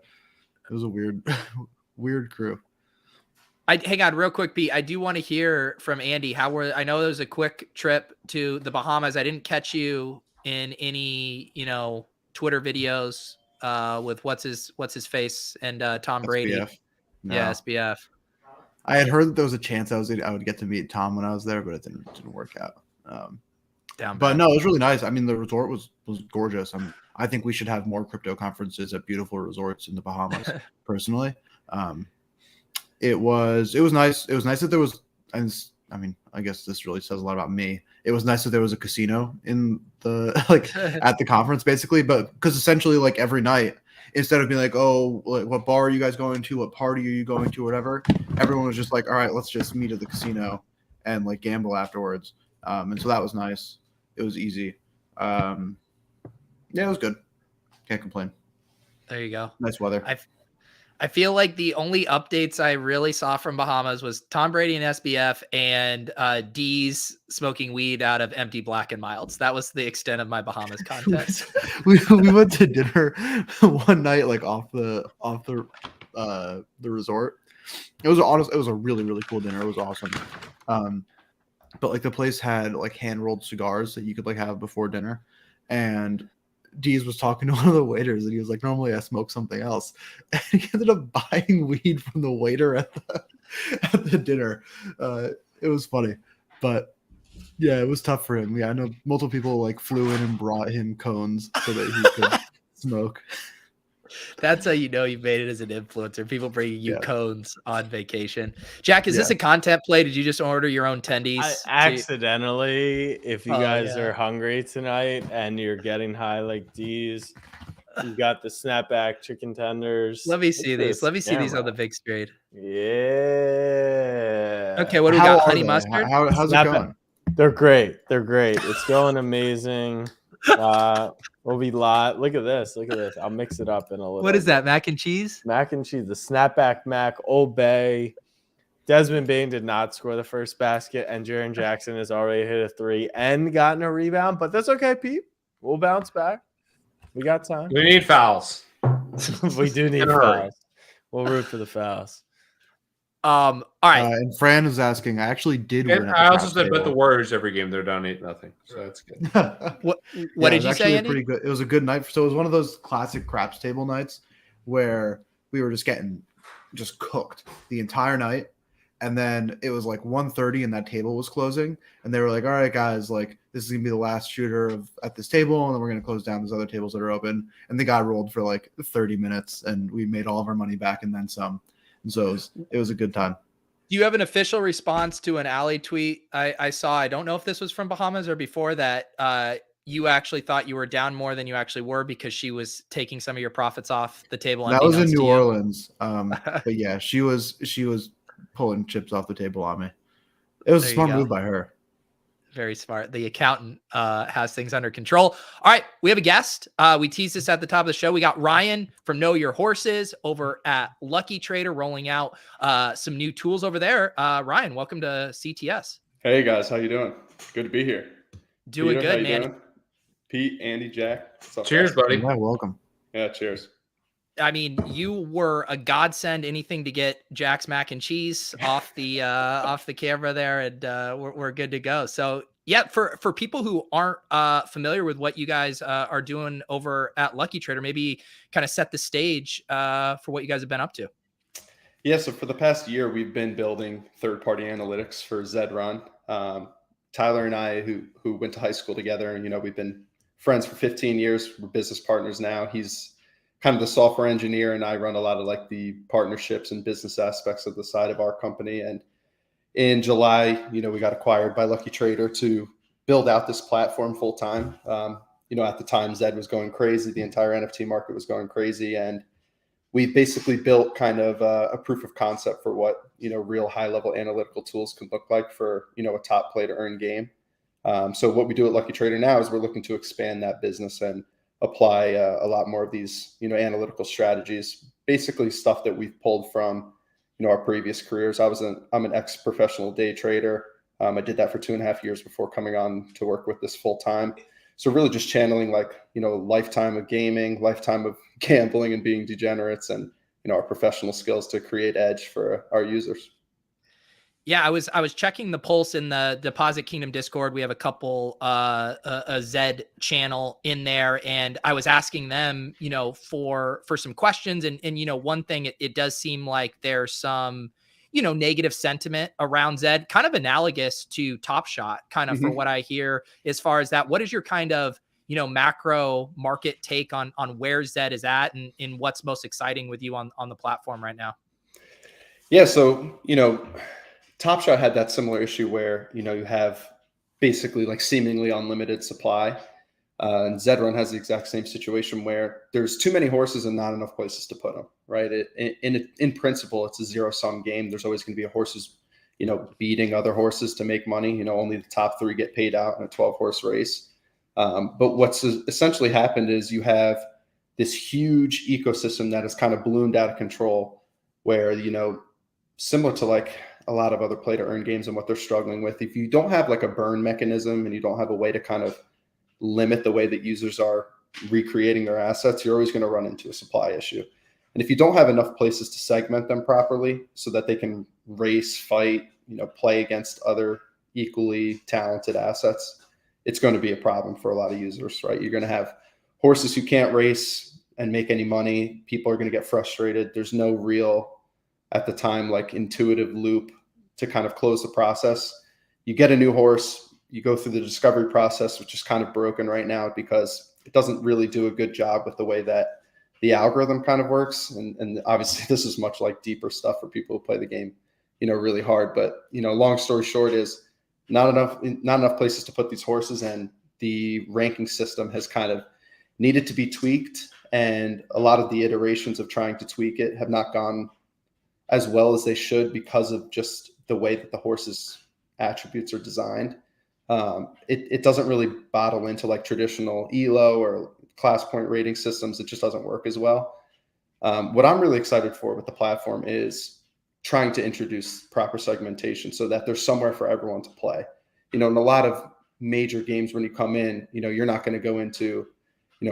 It was a weird crew. Hang on real quick, Pete. I do want to hear from Andy. I know there was a quick trip to the Bahamas. I didn't catch you in any, Twitter videos with what's his face and Tom Brady. SBF. No. Yeah, SBF. I had heard that there was a chance I would get to meet Tom when I was there, but it didn't work out. But no, it was really nice. I mean, the resort was gorgeous. I think we should have more crypto conferences at beautiful resorts in the Bahamas. Personally, it was nice. It was nice that there was. And I mean, I guess this really says a lot about me. It was nice that there was a casino in the at the conference, basically. But because essentially, like every night, instead of being like, oh, what bar are you guys going to? What party are you going to? Whatever. Everyone was just like, all right, let's just meet at the casino and like gamble afterwards. And so that was nice. It was easy. Yeah, it was good. Can't complain. There you go. Nice weather. I feel like the only updates I really saw from Bahamas was Tom Brady and SBF and D's smoking weed out of empty Black and Milds. That was the extent of my Bahamas context. we went to dinner one night, like off the resort. It was a really, really cool dinner. It was awesome. But like the place had like hand rolled cigars that you could like have before dinner, and Deez was talking to one of the waiters, and he was like, "Normally I smoke something else," and he ended up buying weed from the waiter at the dinner. It was funny, but yeah, it was tough for him. Yeah, I know multiple people like flew in and brought him cones so that he could smoke. That's how you know you've made it as an influencer. People bringing you cones on vacation. Jack, is this a content play? Did you just order your own tendies? Accidentally, if you guys are hungry tonight and you're getting high like these, you got the snapback chicken tenders. Let me see these. Let me see these on the big screen. Yeah. Okay, what do we got? Honey mustard? How's it going? They're great. It's going amazing. We'll be live. Look at this. I'll mix it up in a little. What is that? Mac and cheese? Mac and cheese. The snapback mac. Old Bay. Desmond Bain did not score the first basket, and Jaren Jackson has already hit a 3 and gotten a rebound. But that's okay, Pete. We'll bounce back. We got time. We need fouls. We do need fouls. We'll root for the fouls. All right. And Fran is asking. I actually did win. I also said bet the Warriors every game. They're down 8-0, so that's good. What did you say, Andy? Pretty good. It was a good night. So it was one of those classic craps table nights where we were just getting cooked the entire night, and then it was like 1:30 and that table was closing, and they were like, "All right, guys, like this is gonna be the last shooter at this table, and then we're gonna close down these other tables that are open." And the guy rolled for like 30 minutes, and we made all of our money back and then some. And so it was a good time. Do you have an official response to an Alley tweet I saw? I don't know if this was from Bahamas or before that. You actually thought you were down more than you actually were because she was taking some of your profits off the table. That was in New Orleans. But yeah, she was pulling chips off the table on me. It was a smart move by her. Very smart. The accountant has things under control. All right, we have a guest. We teased this at the top of the show. We got Ryan from Know Your Horses over at Lucky Trader rolling out some new tools over there. Ryan, welcome to CTS. Hey guys, how you doing? Good to be here. Doing Peter, good, man. Doing? Pete, Andy, Jack. Cheers, buddy. Yeah, welcome. Yeah, cheers. I mean, you were a godsend. Anything to get Jack's mac and cheese off the camera there, and we're good to go. So yeah, for people who aren't familiar with what you guys are doing over at Lucky Trader, maybe kind of set the stage for what you guys have been up to. Yeah, so for the past year, we've been building third-party analytics for Zedrun. Tyler and I, who went to high school together, and we've been friends for 15 years. We're business partners now. He's kind of the software engineer, and I run a lot of like the partnerships and business aspects of the side of our company. And in July, we got acquired by Lucky Trader to build out this platform full time. At the time, Zed was going crazy. The entire NFT market was going crazy. And we basically built kind of a proof of concept for what, real high level analytical tools can look like for, a top play to earn game. So what we do at Lucky Trader now is we're looking to expand that business and apply a lot more of these, analytical strategies, basically stuff that we've pulled from, our previous careers. I'm an ex-professional day trader. I did that for 2.5 years before coming on to work with this full time. So really just channeling like, lifetime of gaming, lifetime of gambling and being degenerates, and, our professional skills to create edge for our users. Yeah, I was checking the pulse in the Deposit Kingdom Discord. We have a couple a Zed channel in there, and I was asking them, for some questions, and one thing, it does seem like there's some negative sentiment around Zed, kind of analogous to Top Shot, kind of for what I hear as far as that. What is your kind of macro market take on where Zed is at, and what's most exciting with you on the platform right now? Yeah, so Top Shot had that similar issue where, you have basically like seemingly unlimited supply. And Zed Run has the exact same situation where there's too many horses and not enough places to put them, right? In principle, it's a zero-sum game. There's always going to be horses, beating other horses to make money. Only the top 3 get paid out in a 12-horse race. But what's essentially happened is you have this huge ecosystem that has kind of ballooned out of control where, similar to like a lot of other play to earn games and what they're struggling with, if you don't have like a burn mechanism and you don't have a way to kind of limit the way that users are recreating their assets, you're always going to run into a supply issue. And if you don't have enough places to segment them properly so that they can race, fight, play against other equally talented assets, it's going to be a problem for a lot of users, right? You're going to have horses who can't race and make any money. People are going to get frustrated. There's no real, at the time, like intuitive loop to kind of close the process. You get a new horse, you go through the discovery process, which is kind of broken right now because it doesn't really do a good job with the way that the algorithm kind of works. And obviously this is much like deeper stuff for people who play the game, really hard. But, long story short is not enough places to put these horses, and the ranking system has kind of needed to be tweaked. And a lot of the iterations of trying to tweak it have not gone as well as they should because of just the way that the horse's attributes are designed. It doesn't really bottle into like traditional ELO or class point rating systems. It just doesn't work as well. What I'm really excited for with the platform is trying to introduce proper segmentation so that there's somewhere for everyone to play. In a lot of major games, when you come in, you're not going to go into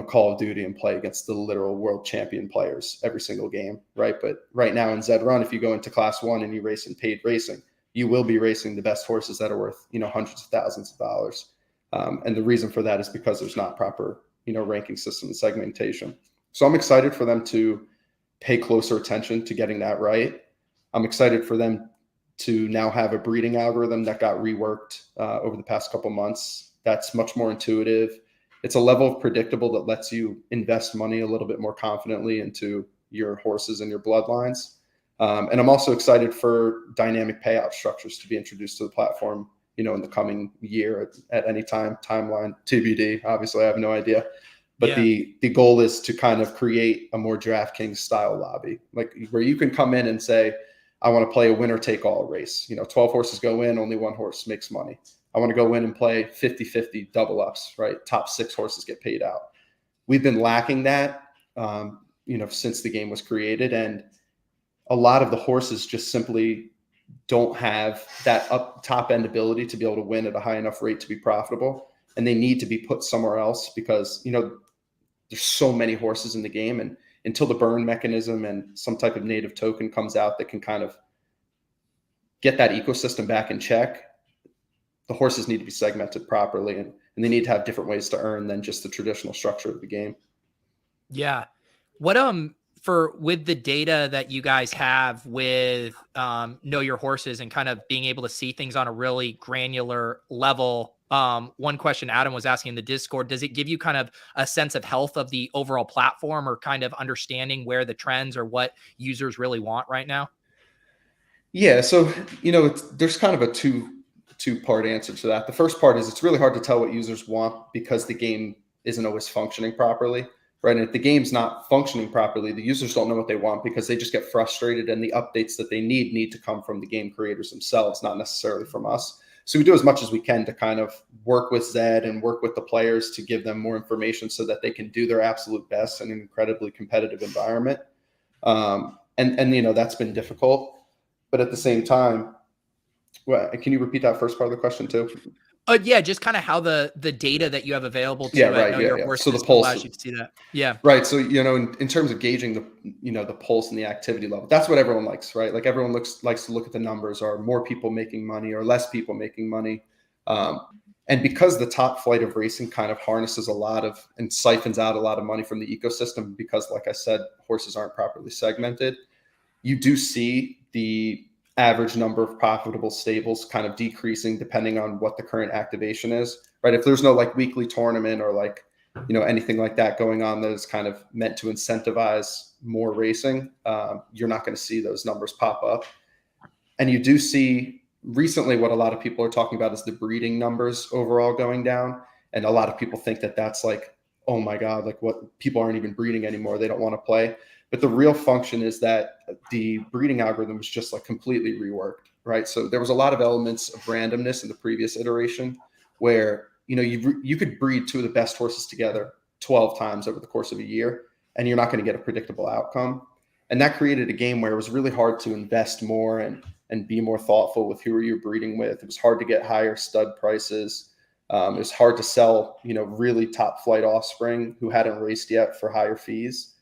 Call of Duty and play against the literal world champion players every single game, right? But right now in Zed Run, if you go into class 1 and you race in paid racing, you will be racing the best horses that are worth, hundreds of thousands of dollars. And the reason for that is because there's not proper, ranking system and segmentation. So I'm excited for them to pay closer attention to getting that right. I'm excited for them to now have a breeding algorithm that got reworked over the past couple months. That's much more intuitive. It's a level of predictable that lets you invest money a little bit more confidently into your horses and your bloodlines. And I'm also excited for dynamic payout structures to be introduced to the platform, in the coming year at any time. Timeline TBD. Obviously, I have no idea. But the goal is to kind of create a more DraftKings style lobby, like where you can come in and say, I want to play a winner take all race. 12 horses go in, only one horse makes money. I want to go in and play 50-50 double ups, right? Top 6 horses get paid out. We've been lacking that, since the game was created. And a lot of the horses just simply don't have that top end ability to be able to win at a high enough rate to be profitable. And they need to be put somewhere else because, there's so many horses in the game. And until the burn mechanism and some type of native token comes out that can kind of get that ecosystem back in check, the horses need to be segmented properly, and they need to have different ways to earn than just the traditional structure of the game. Yeah. What, with the data that you guys have with Know Your Horses and kind of being able to see things on a really granular level, one question Adam was asking in the Discord, does it give you kind of a sense of health of the overall platform, or kind of understanding where the trends or what users really want right now? Yeah, so there's kind of a two-part answer to that. The first part is it's really hard to tell what users want because the game isn't always functioning properly, right? And if the game's not functioning properly, the users don't know what they want because they just get frustrated, and the updates that they need to come from the game creators themselves, not necessarily from us. So we do as much as we can to kind of work with Zed and work with the players to give them more information so that they can do their absolute best in an incredibly competitive environment. And that's been difficult. But at the same time, can you repeat that first part of the question too? Yeah, just kind of how the data that you have available to your horses so the pulse allows you to see that. Yeah. Right. So, in terms of gauging the pulse and the activity level, that's what everyone likes, right? Like everyone likes to look at the numbers. Are more people making money or less people making money? And because the top flight of racing kind of harnesses a lot of and siphons out a lot of money from the ecosystem, because like I said, horses aren't properly segmented, you do see the average number of profitable stables kind of decreasing depending on what the current activation is, right? If there's no like weekly tournament or like, anything like that going on that is kind of meant to incentivize more racing, you're not going to see those numbers pop up. And you do see recently what a lot of people are talking about is the breeding numbers overall going down. And a lot of people think that that's like, oh my God, like what, people aren't even breeding anymore. They don't want to play. But the real function is that the breeding algorithm was just like completely reworked, right? So there was a lot of elements of randomness in the previous iteration where, you could breed two of the best horses together 12 times over the course of a year, and you're not going to get a predictable outcome. And that created a game where it was really hard to invest more and be more thoughtful with who you're breeding with. It was hard to get higher stud prices. It was hard to sell, really top flight offspring who hadn't raced yet for higher fees.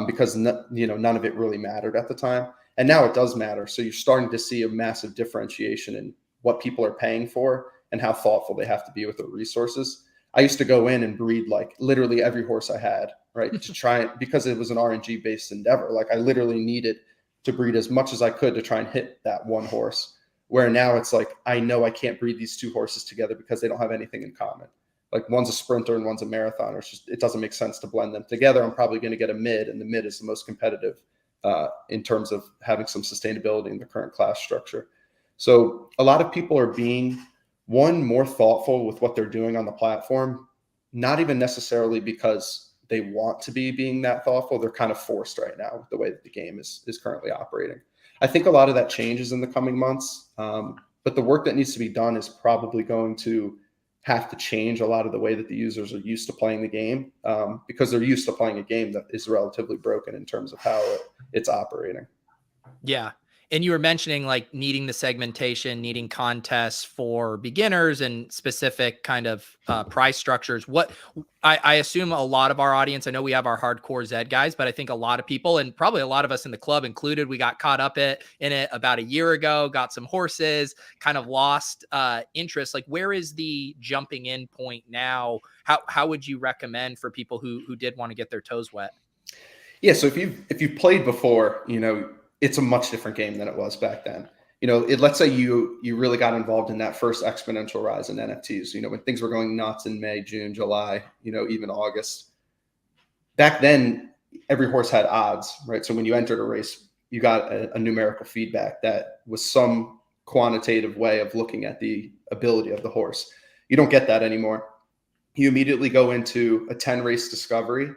Because none of it really mattered at the time, and now it does matter. So you're starting to see a massive differentiation in what people are paying for and how thoughtful they have to be with their resources. I used to go in and breed like literally every horse I had, right, to try because it was an RNG based endeavor. Like I literally needed to breed as much as I could to try and hit that one horse. Where now it's like I know I can't breed these two horses together because they don't have anything in common. Like one's a sprinter and one's a marathoner. It doesn't make sense to blend them together. I'm probably going to get a mid, and the mid is the most competitive in terms of having some sustainability in the current class structure. So a lot of people are being more thoughtful with what they're doing on the platform, not even necessarily because they want to be being that thoughtful. They're kind of forced right now with the way that the game is currently operating. I think a lot of that changes in the coming months, but the work that needs to be done is probably going to have to change a lot of the way that the users are used to playing the game, because they're used to playing a game that is relatively broken in terms of how it's operating. Yeah. And you were mentioning like needing the segmentation, needing contests for beginners and specific kind of price structures. What I assume a lot of our audience, I know we have our hardcore Zed guys, but I think a lot of people, and probably a lot of us in the club included, we got caught up in it about a year ago, got some horses, kind of lost interest. Like where is the jumping in point now? How would you recommend for people who did want to get their toes wet? Yeah. So if you've played before, it's a much different game than it was back then. Let's say you really got involved in that first exponential rise in NFTs, when things were going nuts in May, June, July, even August. Back then, every horse had odds, right? So when you entered a race, you got a numerical feedback that was some quantitative way of looking at the ability of the horse. You don't get that anymore. You immediately go into a 10-race discovery.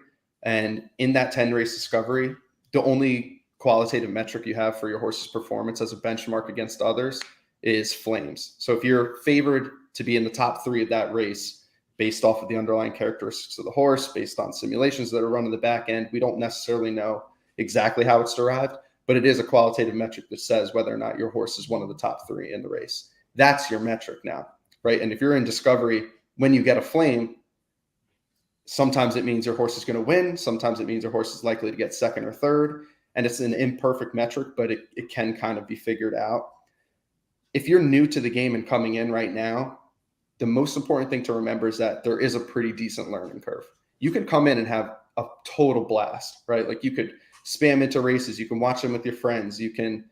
And in that 10-race discovery, the only qualitative metric you have for your horse's performance as a benchmark against others is flames. So if you're favored to be in the top 3 of that race based off of the underlying characteristics of the horse, based on simulations that are run in the back end, we don't necessarily know exactly how it's derived, but it is a qualitative metric that says whether or not your horse is one of the top 3 in the race. That's your metric now, right? And if you're in discovery, when you get a flame, sometimes it means your horse is going to win. Sometimes it means your horse is likely to get second or third. And it's an imperfect metric, but it can kind of be figured out. If you're new to the game and coming in right now, the most important thing to remember is that there is a pretty decent learning curve. You can come in and have a total blast, right? Like you could spam into races. You can watch them with your friends. You can,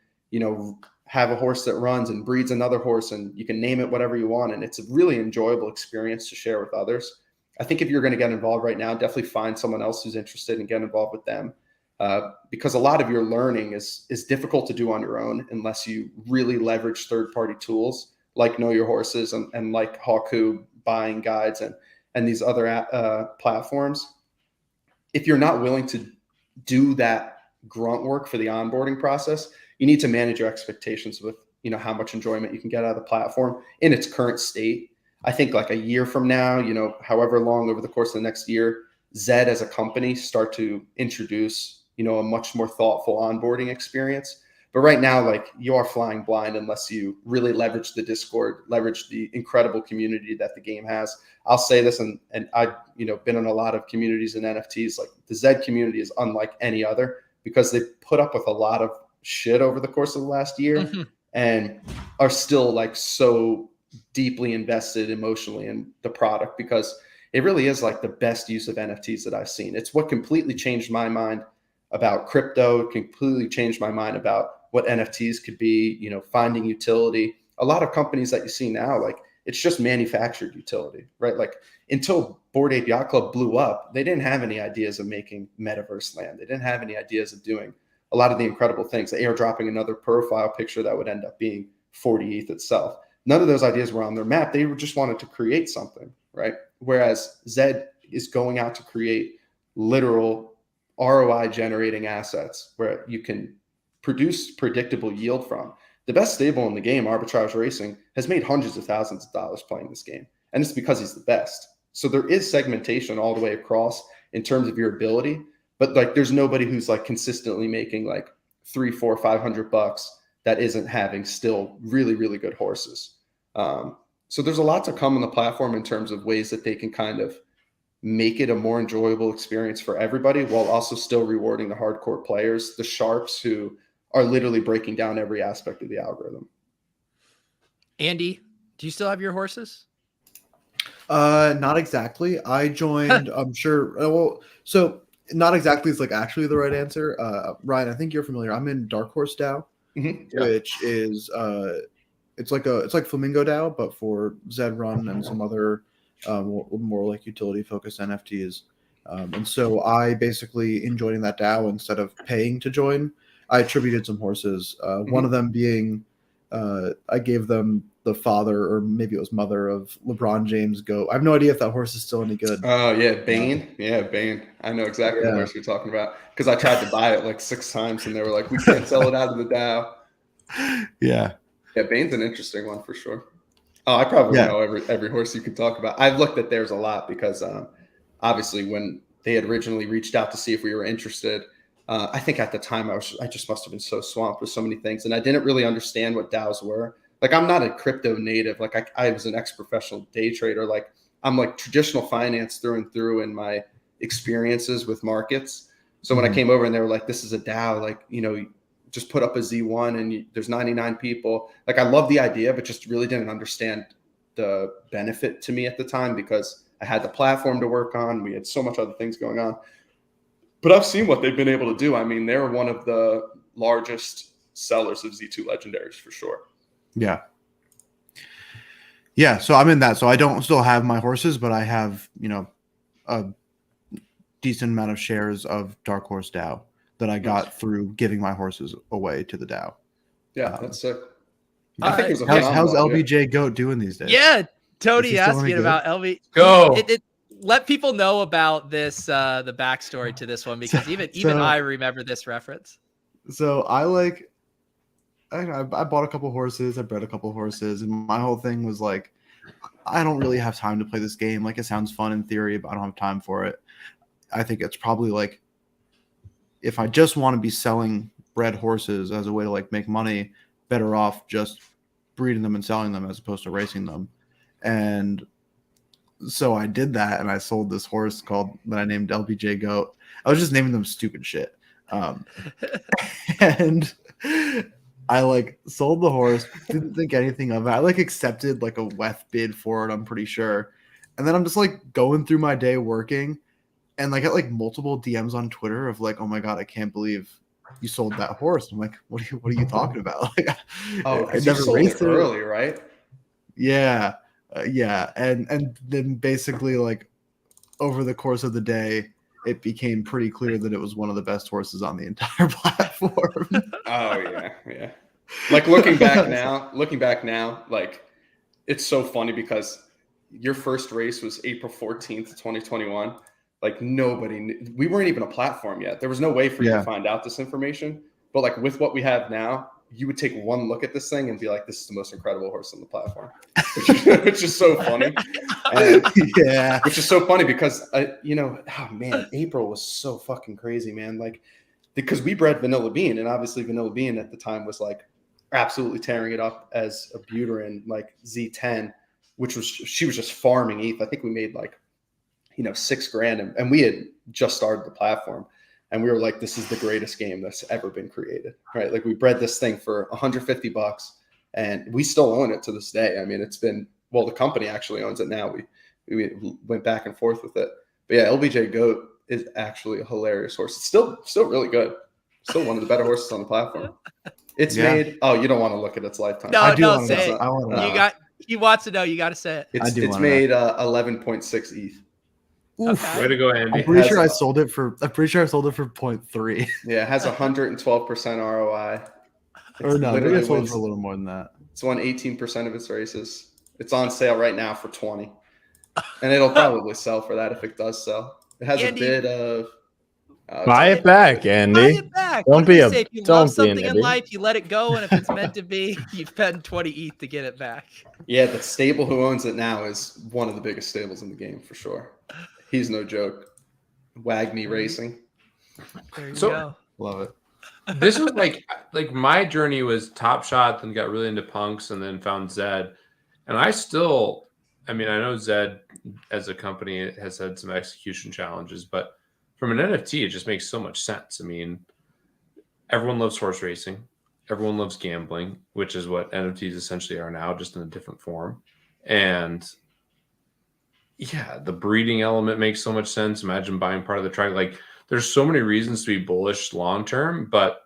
have a horse that runs and breeds another horse, and you can name it whatever you want. And it's a really enjoyable experience to share with others. I think if you're going to get involved right now, definitely find someone else who's interested and get involved with them. Because a lot of your learning is difficult to do on your own unless you really leverage third-party tools like Know Your Horses and like Hawku buying guides and these other platforms. If you're not willing to do that grunt work for the onboarding process, you need to manage your expectations with, how much enjoyment you can get out of the platform in its current state. I think like a year from now, however long over the course of the next year, Zed as a company start to introduce, a much more thoughtful onboarding experience. But right now, like, you are flying blind unless you really leverage the Discord, leverage the incredible community that the game has. I'll say this, and I've been in a lot of communities in NFTs. Like, the Zed community is unlike any other because they've put up with a lot of shit over the course of the last year and are still like so deeply invested emotionally in the product, because it really is like the best use of NFTs that I've seen. It's what completely changed my mind about crypto, completely changed my mind about what NFTs could be, finding utility. A lot of companies that you see now, like, it's just manufactured utility, right? Like, until Bored Ape Yacht Club blew up, they didn't have any ideas of making metaverse land. They didn't have any ideas of doing a lot of the incredible things, airdropping another profile picture that would end up being 40 ETH itself. None of those ideas were on their map. They just wanted to create something, right? Whereas Zed is going out to create literal ROI generating assets where you can produce predictable yield from. The best stable in the game, Arbitrage Racing, has made hundreds of thousands of dollars playing this game. And it's because he's the best. So there is segmentation all the way across in terms of your ability, but like, there's nobody who's like consistently making like $300, $400, $500 that isn't having still really, really good horses. So there's a lot to come on the platform in terms of ways that they can kind of make it a more enjoyable experience for everybody, while also still rewarding the hardcore players, the sharps who are literally breaking down every aspect of the algorithm. Andy, do you still have your horses? Not exactly. I joined, I'm sure. So not exactly is like actually the right answer. Ryan, I think you're familiar. I'm in Dark Horse DAO, which is it's like Flamingo DAO, but for Zed Run and some other more like utility focused NFTs. And so I basically, in joining that DAO, instead of paying to join, I attributed some horses. One of them being, I gave them the father, or maybe it was mother, of LeBron James GOAT. I have no idea if that horse is still any good. Oh, yeah, Bane. Yeah, Bane. I know exactly the horse you're talking about, because I tried to buy it like 6 times, and they were like, we can't sell it out of the DAO. Yeah. Yeah, Bane's an interesting one for sure. Oh, I probably know every horse you could talk about. I've looked at theirs a lot because obviously when they had originally reached out to see if we were interested, I think at the time I just must have been so swamped with so many things, and I didn't really understand what DAOs were. Like, I'm not a crypto native. Like, I was an ex-professional day trader. Like, I'm like traditional finance through and through in my experiences with markets. So when I came over and they were like, this is a DAO, like, just put up a Z1 and there's 99 people. Like, I love the idea, but just really didn't understand the benefit to me at the time, because I had the platform to work on. We had so much other things going on. But I've seen what they've been able to do. I mean, they're one of the largest sellers of Z2 legendaries for sure. Yeah. Yeah. So I'm in that. So I don't still have my horses, but I have, a decent amount of shares of Dark Horse DAO that I got through giving my horses away to the DAO. Yeah, that's sick. I think how's LBJ GOAT doing these days? Yeah, Tony asking about LB. Go. Let people know about this, the backstory to this one, because even I remember this reference. So I bought a couple horses, I bred a couple horses, and my whole thing was like, I don't really have time to play this game. Like, it sounds fun in theory, but I don't have time for it. I think it's probably like, if I just want to be selling bred horses as a way to like make money, better off just breeding them and selling them as opposed to racing them. And so I did that, and I sold this horse that I named LBJ GOAT. I was just naming them stupid shit. And I like sold the horse, didn't think anything of it. I like accepted like a WETH bid for it, I'm pretty sure. And then I'm just like going through my day working, and like I get like multiple DMs on Twitter of like, oh my God, I can't believe you sold that horse. I'm like, what are you talking about? Like, Oh, I because you never sold raced it it. early, right? Yeah, yeah, and then basically like over the course of the day, it became pretty clear that it was one of the best horses on the entire platform. Oh yeah. Like looking back now, like it's so funny because your first race was April 14th, 2021. Like nobody knew, we weren't even a platform yet. There was no way for you to Yeah. find out this information. But like with what we have now, you would take one look at this thing and be like, this is the most incredible horse on the platform, which is so funny. And Yeah, which is so funny because oh man, April was so fucking crazy, man. Like because we bred Vanilla Bean, and obviously Vanilla Bean at the time was like absolutely tearing it up as a Buterin like Z10, which was she was just farming ETH. I think we made like $6,000, and we had just started the platform, and we were like, this is the greatest game that's ever been created, right? Like we bred this thing for $150, and we still own it to this day. I mean, it's been the company actually owns it now. We went back and forth with it, but yeah, LBJ Goat is actually a hilarious horse. It's still really good. Still one of the better horses on the platform. It's made. Oh, you don't want to look at its lifetime. No, I do no, want say to it. know. I want to You know. he wants to know. You got to say it. I do It's wanna made 11.6 ETH. Okay. Way to go, Andy. I'm pretty sure I has- sold it for 0.3. Yeah, it has 112% ROI. Or no, maybe I literally sold it wins- for a little more than that. It's won 18% of its races. It's on sale right now for 20, and it'll probably sell for that if it does sell. It has Andy, a bid of. Buy it back, Buy Andy. it back. Don't What do be they a- say? If you don't love be an something in idiot. life, you let it go, and if it's meant to be, you spend 20 ETH to get it back. Yeah, the stable who owns it now is one of the biggest stables in the game for sure. He's no joke. Wagme Racing. There you So- go. Love it. This was like my journey was Top Shot, then got really into punks, and then found Zed. And I know Zed as a company has had some execution challenges, but from an NFT, it just makes so much sense. I mean, everyone loves horse racing, everyone loves gambling, which is what NFTs essentially are now, just in a different form. And yeah, the breeding element makes so much sense. Imagine buying part of the track. Like, there's so many reasons to be bullish long term, but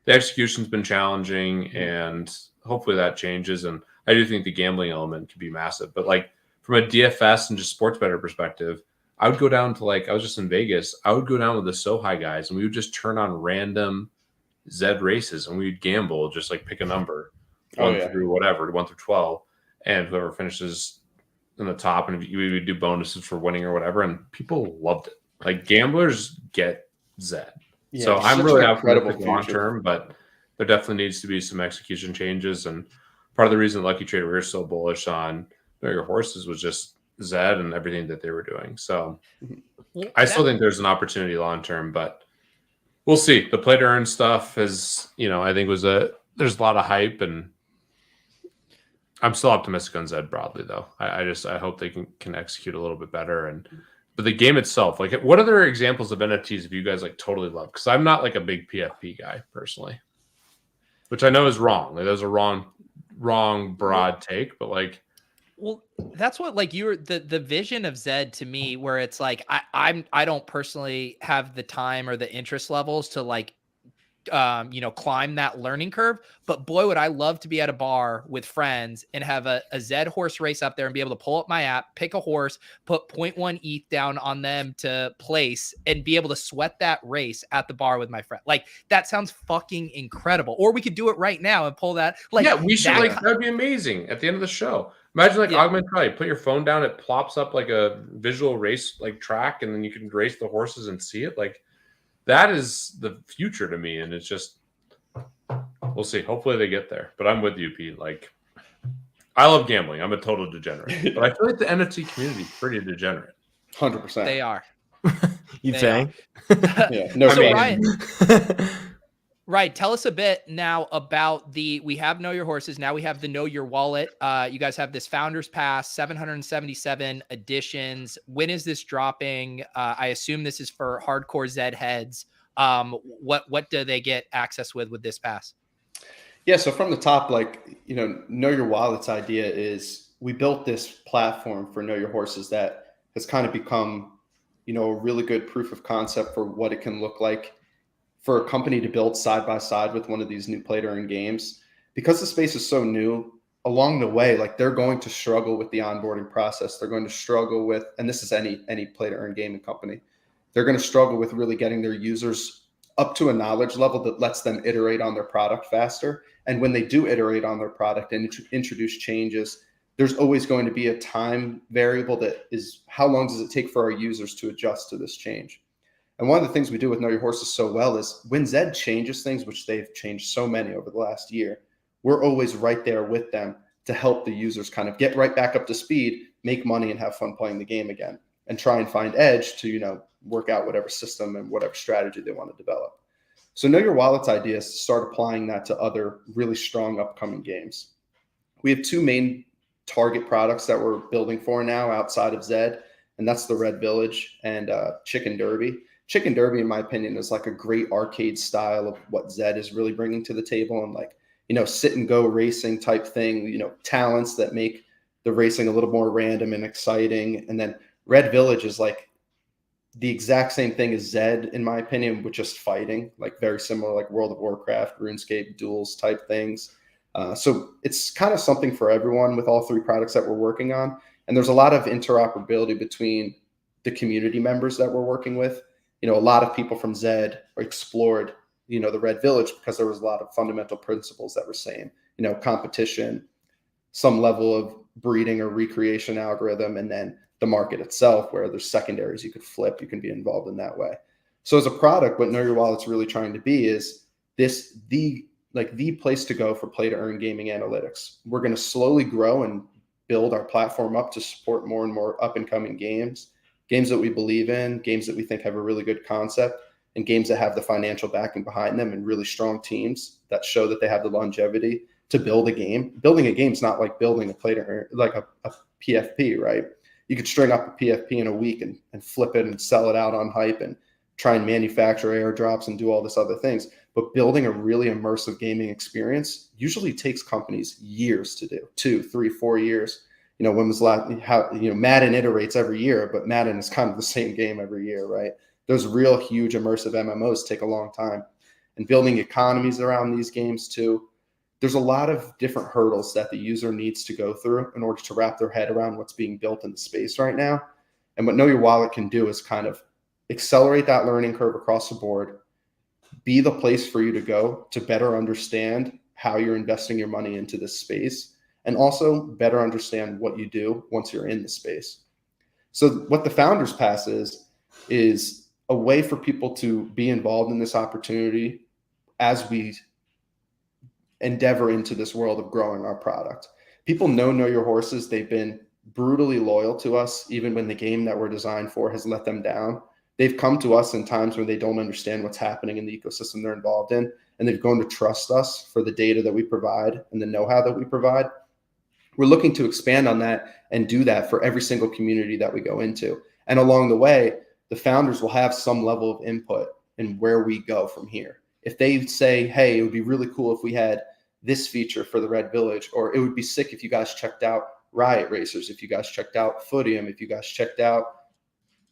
the execution's been challenging, and hopefully that changes. And I do think the gambling element could be massive. But like from a DFS and just sports bettor perspective, I would go down to I was just in Vegas. I would go down with the SoHi guys, and we would just turn on random Zed races, and we would gamble, just like pick a number, through whatever, 1 through 12, and whoever finishes in the top, and we would do bonuses for winning or whatever, and people loved it. Like gamblers get Zed. Yeah, So it's I'm such really an incredible optimistic long future. term, but there definitely needs to be some execution changes. And part of the reason Lucky Trader we were so bullish on Know Your Horses was just Zed and everything that they were doing. So I still think there's an opportunity long term, but we'll see. The play to earn stuff is, I think there's a lot of hype, and I'm still optimistic on Zed broadly though. I hope they can execute a little bit better. But the game itself, like, what other examples of NFTs have you guys totally love? Because I'm not a big PFP guy personally, which I know is wrong. Like, there's a wrong broad take, but Well, that's what the vision of Zed to me, where it's like I don't personally have the time or the interest levels to climb that learning curve. But boy, would I love to be at a bar with friends and have a Zed horse race up there and be able to pull up my app, pick a horse, put 0.1 ETH down on them to place, and be able to sweat that race at the bar with my friend. Like, that sounds fucking incredible. Or we could do it right now and pull that. yeah, we should. That'd be amazing at the end of the show. Imagine augmented reality. Put your phone down, it plops up like a visual race track, and then you can race the horses and see it. Like, that is the future to me, and it's just, we'll see. Hopefully they get there. But I'm with you, Pete. Like, I love gambling. I'm a total degenerate, but I feel like the NFT community is pretty degenerate. 100%. They are. You They think? Yeah. No. So question. Right. Tell us a bit now about we have Know Your Horses. Now we have the Know Your Wallet. You guys have this Founders Pass, 777 editions. When is this dropping? I assume this is for hardcore Zed heads. What do they get access with this pass? Yeah. So from the top, Know Your Wallet's idea is we built this platform for Know Your Horses that has kind of become, a really good proof of concept for what it can look like for a company to build side by side with one of these new play to earn games, because the space is so new. Along the way, like they're going to struggle with the onboarding process. They're going to struggle with, and this is any play to earn gaming company, they're going to struggle with really getting their users up to a knowledge level that lets them iterate on their product faster. And when they do iterate on their product and introduce changes, there's always going to be a time variable that is how long does it take for our users to adjust to this change. And one of the things we do with Know Your Horses so well is when Zed changes things, which they've changed so many over the last year, we're always right there with them to help the users kind of get right back up to speed, make money, and have fun playing the game again, and try and find edge to, work out whatever system and whatever strategy they want to develop. So Know Your Wallet's idea is to start applying that to other really strong upcoming games. We have two main target products that we're building for now outside of Zed, and that's the Red Village and Chicken Derby. Chicken Derby, in my opinion, is like a great arcade style of what Zed is really bringing to the table, and like, sit and go racing type thing, talents that make the racing a little more random and exciting. And then Red Village is like the exact same thing as Zed, in my opinion, with just fighting, like very similar, like World of Warcraft, RuneScape, duels type things. So it's kind of something for everyone with all three products that we're working on. And there's a lot of interoperability between the community members that we're working with. A lot of people from Zed explored, the Red Village because there was a lot of fundamental principles that were same, competition, some level of breeding or recreation algorithm, and then the market itself where there's secondaries you could flip, you can be involved in that way. So as a product, what Know Your Wallet's really trying to be is the place to go for play to earn gaming analytics. We're going to slowly grow and build our platform up to support more and more up and coming games that we believe in, games that we think have a really good concept, and games that have the financial backing behind them and really strong teams that show that they have the longevity to build a game. Building a game is not like building a play to earn, like a PFP, right? You could string up a PFP in a week and flip it and sell it out on hype and try and manufacture airdrops and do all this other things. But building a really immersive gaming experience usually takes companies years to do, 2, 3, 4 years. When was last, Madden iterates every year, but Madden is kind of the same game every year, right? Those real huge immersive MMOs take a long time. And building economies around these games too, there's a lot of different hurdles that the user needs to go through in order to wrap their head around what's being built in the space right now. And what Know Your Wallet can do is kind of accelerate that learning curve across the board, be the place for you to go to better understand how you're investing your money into this space, and also better understand what you do once you're in the space. So what the Founders Pass is a way for people to be involved in this opportunity as we endeavor into this world of growing our product. People know Your Horses. They've been brutally loyal to us, even when the game that we're designed for has let them down. They've come to us in times when they don't understand what's happening in the ecosystem they're involved in, and they've grown to trust us for the data that we provide and the know-how that we provide. We're looking to expand on that and do that for every single community that we go into. And along the way, the founders will have some level of input in where we go from here. If they say, hey, it would be really cool if we had this feature for the Red Village, or it would be sick if you guys checked out Riot Racers, if you guys checked out Footium, if you guys checked out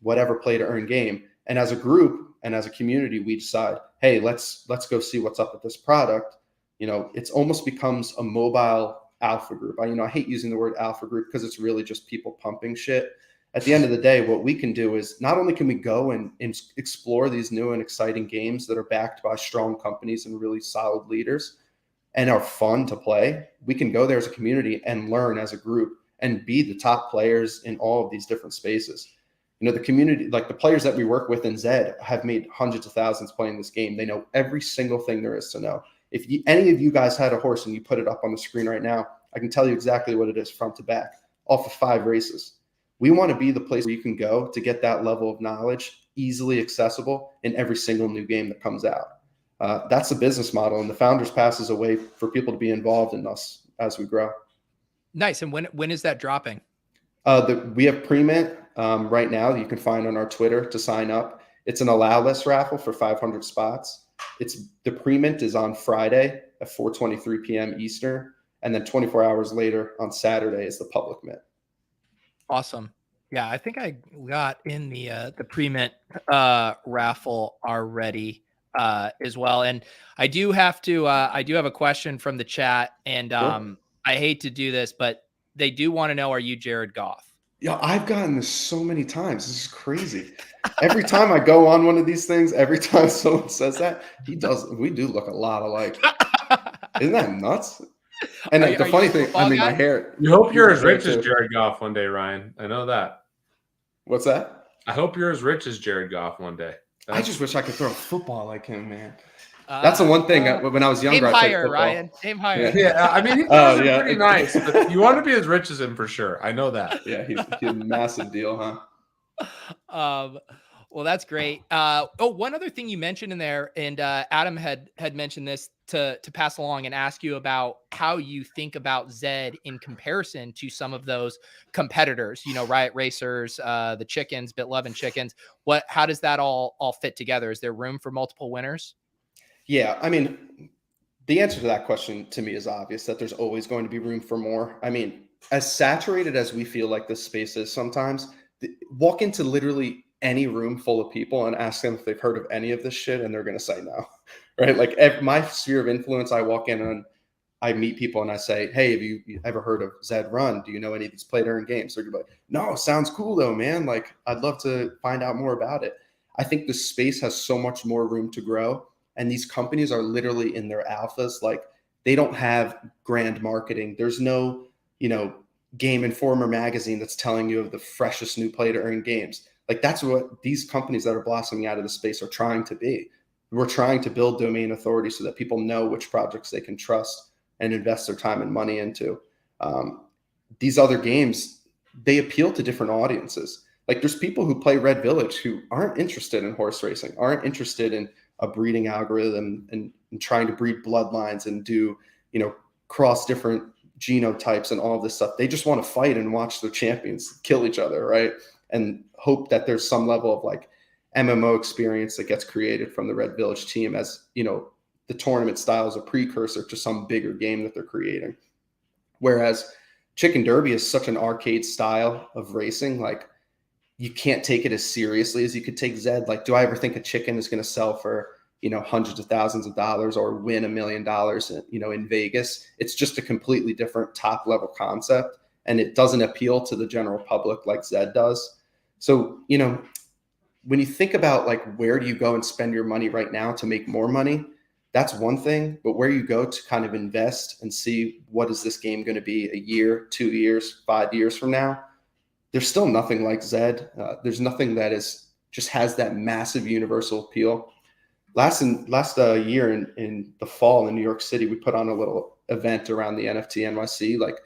whatever play to earn game. And as a group and as a community, we decide, hey, let's go see what's up with this product. It's almost becomes a mobile alpha group. I hate using the word alpha group because it's really just people pumping shit. At the end of the day, what we can do is not only can we go and explore these new and exciting games that are backed by strong companies and really solid leaders and are fun to play, we can go there as a community and learn as a group and be the top players in all of these different spaces. The community, like the players that we work with in Zed, have made hundreds of thousands playing this game. They know every single thing there is to know. If any of you guys had a horse and you put it up on the screen right now, I can tell you exactly what it is front to back, off of 5 races. We want to be the place where you can go to get that level of knowledge easily accessible in every single new game that comes out. That's the business model, and the Founders Pass is a way for people to be involved in us as we grow. Nice. And when is that dropping? We have pre-mint right now. You can find on our Twitter to sign up. It's an allow list raffle for 500 spots. The pre-mint is on Friday at 4:23 p.m. Eastern, and then 24 hours later on Saturday is the public mint. Awesome. Yeah, I think I got in the pre-mint raffle already. as well. And I do have a question from the chat, and Sure. I hate to do this, but they do want to know, are you Jared Goff? Yeah, I've gotten this so many times. This is crazy. Every time I go on one of these things, every time someone says that, we do look a lot alike. Isn't that nuts? And Are the you funny a thing, football my guy? hair. You hope you're as hair rich as too. Jared Goff one day, Ryan. I know that. What's that? I hope you're as rich as Jared Goff one day. I just wish I could throw a football like him, man. That's the Uh, one thing. When I was Aim younger, I played higher, football. Ryan. Aim higher. Yeah, I mean, he Oh, throws it yeah. pretty nice, but you want to be as rich as him for sure. I know that. Yeah, he's a massive deal, huh? Well, that's great. One other thing you mentioned in there, and Adam had mentioned this to pass along and ask you about how you think about Zed in comparison to some of those competitors, Riot Racers, the Chickens, BitLove and Chickens. How does that all fit together? Is there room for multiple winners? Yeah, I mean, the answer to that question to me is obvious, that there's always going to be room for more. I mean, as saturated as we feel like this space is sometimes, walk into literally any room full of people and ask them if they've heard of any of this shit, and they're going to say no, right? Like my sphere of influence, I walk in and I meet people and I say, hey, have you ever heard of Zed Run? Do you know any of these play to earn games? They're going to be like, no, sounds cool though, man. Like, I'd love to find out more about it. I think the space has so much more room to grow. And these companies are literally in their alphas. Like, they don't have grand marketing. There's no, Game Informer magazine that's telling you of the freshest new play to earn games. Like, that's what these companies that are blossoming out of the space are trying to be. We're trying to build domain authority so that people know which projects they can trust and invest their time and money into. These other games, they appeal to different audiences. Like, there's people who play Red Village who aren't interested in horse racing, aren't interested in a breeding algorithm and trying to breed bloodlines and do, cross different genotypes and all of this stuff. They just want to fight and watch their champions kill each other, right? And hope that there's some level of like MMO experience that gets created from the Red Village team, as, the tournament style is a precursor to some bigger game that they're creating. Whereas Chicken Derby is such an arcade style of racing, like, you can't take it as seriously as you could take Zed. Like, do I ever think a chicken is going to sell for, hundreds of thousands of dollars or win $1 million, in Vegas? It's just a completely different top level concept, and it doesn't appeal to the general public like Zed does. So, when you think about like, where do you go and spend your money right now to make more money? That's one thing, but where you go to kind of invest and see what is this game going to be a year, 2 years, 5 years from now, there's still nothing like Zed. There's nothing that just has that massive universal appeal. Last year in the fall in New York City, we put on a little event around the NFT NYC. Like,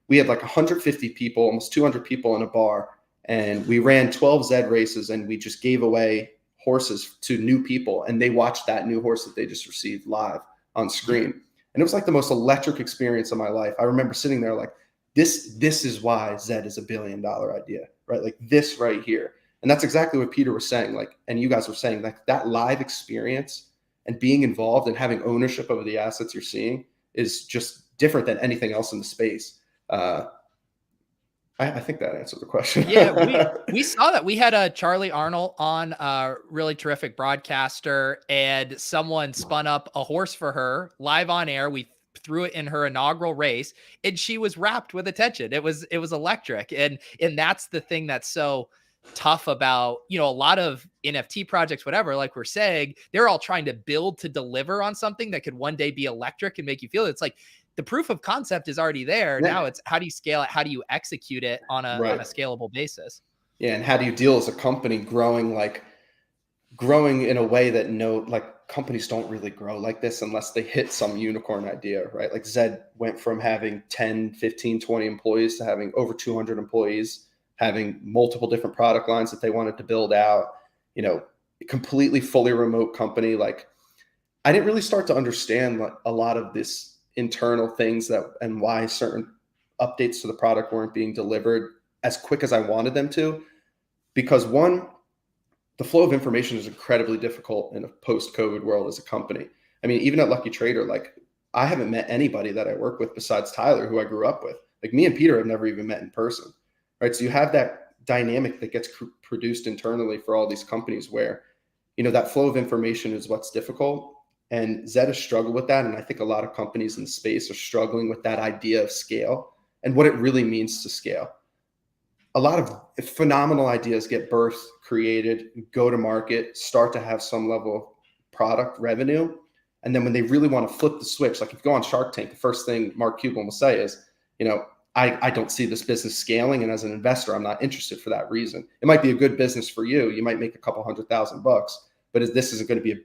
we had like 150 people, almost 200 people in a bar, and we ran 12 Zed races, and we just gave away horses to new people, and they watched that new horse that they just received live on screen. And it was like the most electric experience of my life. I remember sitting there like, this is why Zed is $1 billion idea, right? Like, this right here. And that's exactly what Peter was saying, like, and you guys were saying, like, that live experience and being involved and having ownership over the assets you're seeing is just different than anything else in the space. I think that answered the question. Yeah, we saw that. We had Charlie Arnold on, a really terrific broadcaster, and someone spun up a horse for her live on air. We threw it in her inaugural race, and she was wrapped with attention. It was electric. And that's the thing that's so tough about, a lot of NFT projects, whatever, like we're saying, they're all trying to build to deliver on something that could one day be electric and make you feel it. It's like, the proof of concept is already there. Yeah. Now it's, how do you scale it? How do you execute it on a scalable basis? Yeah. And how do you deal as a company growing in a way that companies don't really grow like this unless they hit some unicorn idea, right? Like, Zed went from having 10, 15, 20 employees to having over 200 employees, having multiple different product lines that they wanted to build out, completely fully remote company. Like, I didn't really start to understand a lot of this internal things and why certain updates to the product weren't being delivered as quick as I wanted them to, because one, the flow of information is incredibly difficult in a post-COVID world as a company. I mean, even at Lucky Trader, like, I haven't met anybody that I work with besides Tyler, who I grew up with. Like, me and Peter have never even met in person, right? So you have that dynamic that gets produced internally for all these companies where that flow of information is what's difficult. And Zed has struggled with that. And I think a lot of companies in the space are struggling with that idea of scale and what it really means to scale. A lot of phenomenal ideas get birthed, created, go to market, start to have some level of product revenue. And then when they really want to flip the switch, like if you go on Shark Tank, the first thing Mark Cuban will say is, I don't see this business scaling. And as an investor, I'm not interested for that reason. It might be a good business for you. You might make a couple $100,000, but this isn't going to be a $1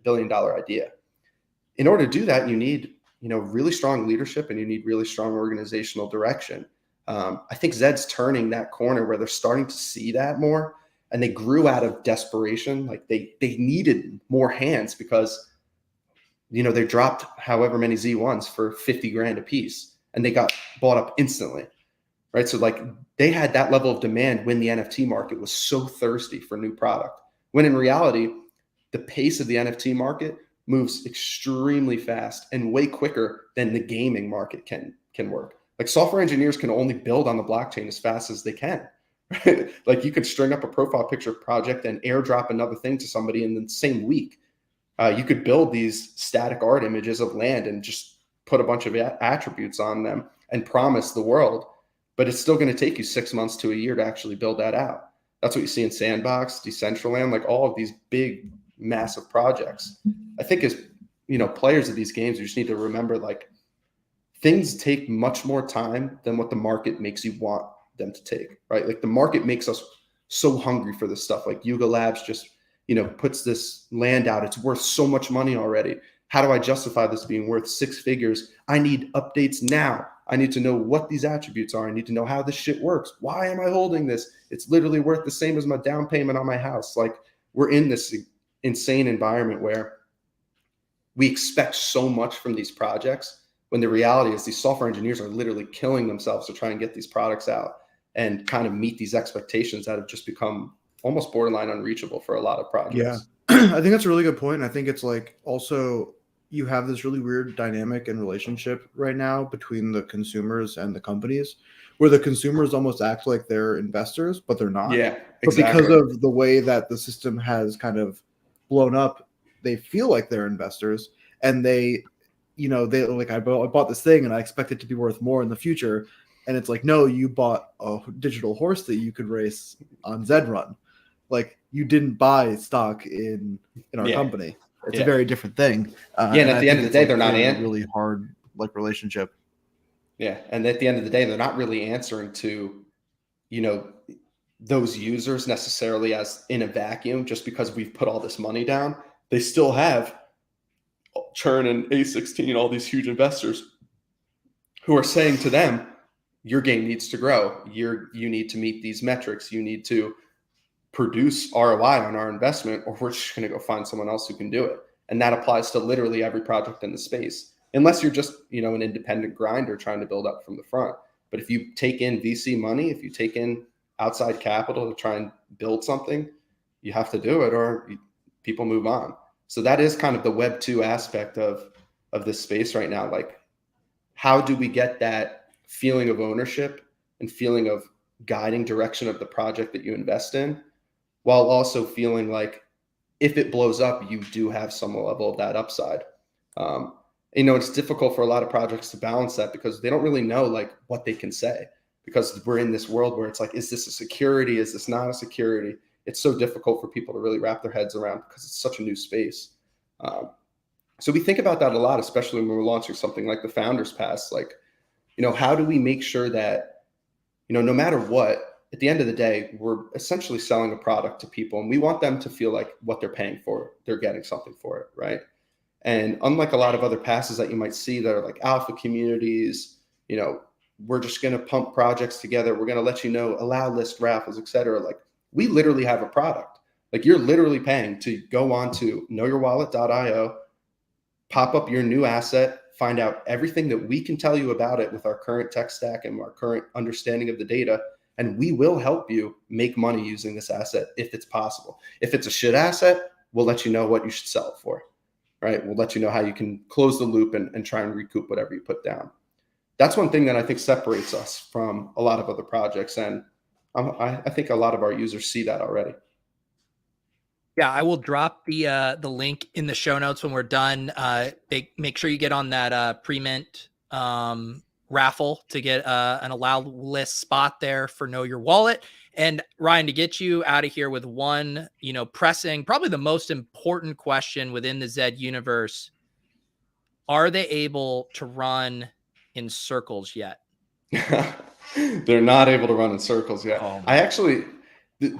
billion idea. In order to do that, you need, really strong leadership and you need really strong organizational direction. I think Zed's turning that corner where they're starting to see that more, and they grew out of desperation. Like they needed more hands because, they dropped however many Z1s for 50 grand a piece and they got bought up instantly. Right. So like they had that level of demand when the NFT market was so thirsty for new product, when in reality, the pace of the NFT market moves extremely fast and way quicker than the gaming market can work. Like software engineers can only build on the blockchain as fast as they can. Right? Like you could string up a profile picture project and airdrop another thing to somebody in the same week. You could build these static art images of land and just put a bunch of attributes on them and promise the world, but it's still going to take you 6 months to a year to actually build that out. That's what you see in Sandbox, Decentraland, like all of these big, massive projects. I think as, players of these games, you just need to remember like things take much more time than what the market makes you want them to take, right? Like the market makes us so hungry for this stuff. Like Yuga Labs just, puts this land out. It's worth so much money already. How do I justify this being worth 6 figures? I need updates now. I need to know what these attributes are. I need to know how this shit works. Why am I holding this? It's literally worth the same as my down payment on my house. Like we're in this insane environment where we expect so much from these projects when the reality is these software engineers are literally killing themselves to try and get these products out and kind of meet these expectations that have just become almost borderline unreachable for a lot of projects. Yeah, I think that's a really good point. I think it's like also you have this really weird dynamic and relationship right now between the consumers and the companies where the consumers almost act like they're investors, but they're not. Yeah, exactly. But because of the way that the system has kind of blown up, they feel like they're investors and they like, I bought this thing and I expect it to be worth more in the future. And it's like, no, you bought a digital horse that you could race on Zed Run. Like you didn't buy stock in our company. It's a very different thing. And at the end of the day, they're not a really hard relationship. Yeah. And at the end of the day, they're not really answering to, those users necessarily as in a vacuum, just because we've put all this money down. They still have Churn and A16, all these huge investors who are saying to them, your game needs to grow. You need to meet these metrics. You need to produce ROI on our investment, or we're just going to go find someone else who can do it. And that applies to literally every project in the space, unless you're just, an independent grinder trying to build up from the front. But if you take in VC money, if you take in outside capital to try and build something, you have to do it or people move on. So that is kind of the Web 2 aspect of this space right now. Like, how do we get that feeling of ownership and feeling of guiding direction of the project that you invest in, while also feeling like if it blows up, you do have some level of that upside. It's difficult for a lot of projects to balance that because they don't really know like what they can say, because we're in this world where it's like, is this a security? Is this not a security? It's so difficult for people to really wrap their heads around because it's such a new space. So we think about that a lot, especially when we're launching something like the Founders Pass. Like, how do we make sure that, no matter what, at the end of the day, we're essentially selling a product to people and we want them to feel like what they're paying for, they're getting something for it, right? And unlike a lot of other passes that you might see that are like alpha communities, we're just going to pump projects together. We're going to let allow list raffles, et cetera. Like we literally have a product. Like you're literally paying to go on to knowyourwallet.io, pop up your new asset, find out everything that we can tell you about it with our current tech stack and our current understanding of the data. And we will help you make money using this asset if it's possible. If it's a shit asset, we'll let you know what you should sell it for, right? We'll let you know how you can close the loop and try and recoup whatever you put down. That's one thing that I think separates us from a lot of other projects. And I think a lot of our users see that already. Yeah, I will drop the link in the show notes when we're done. Make sure you get on that pre-mint raffle to get an allowed list spot there for Know Your Wallet. And Ryan, to get you out of here with one, pressing, probably the most important question within the Zed universe: are they able to run in circles yet? They're not able to run in circles yet. Oh,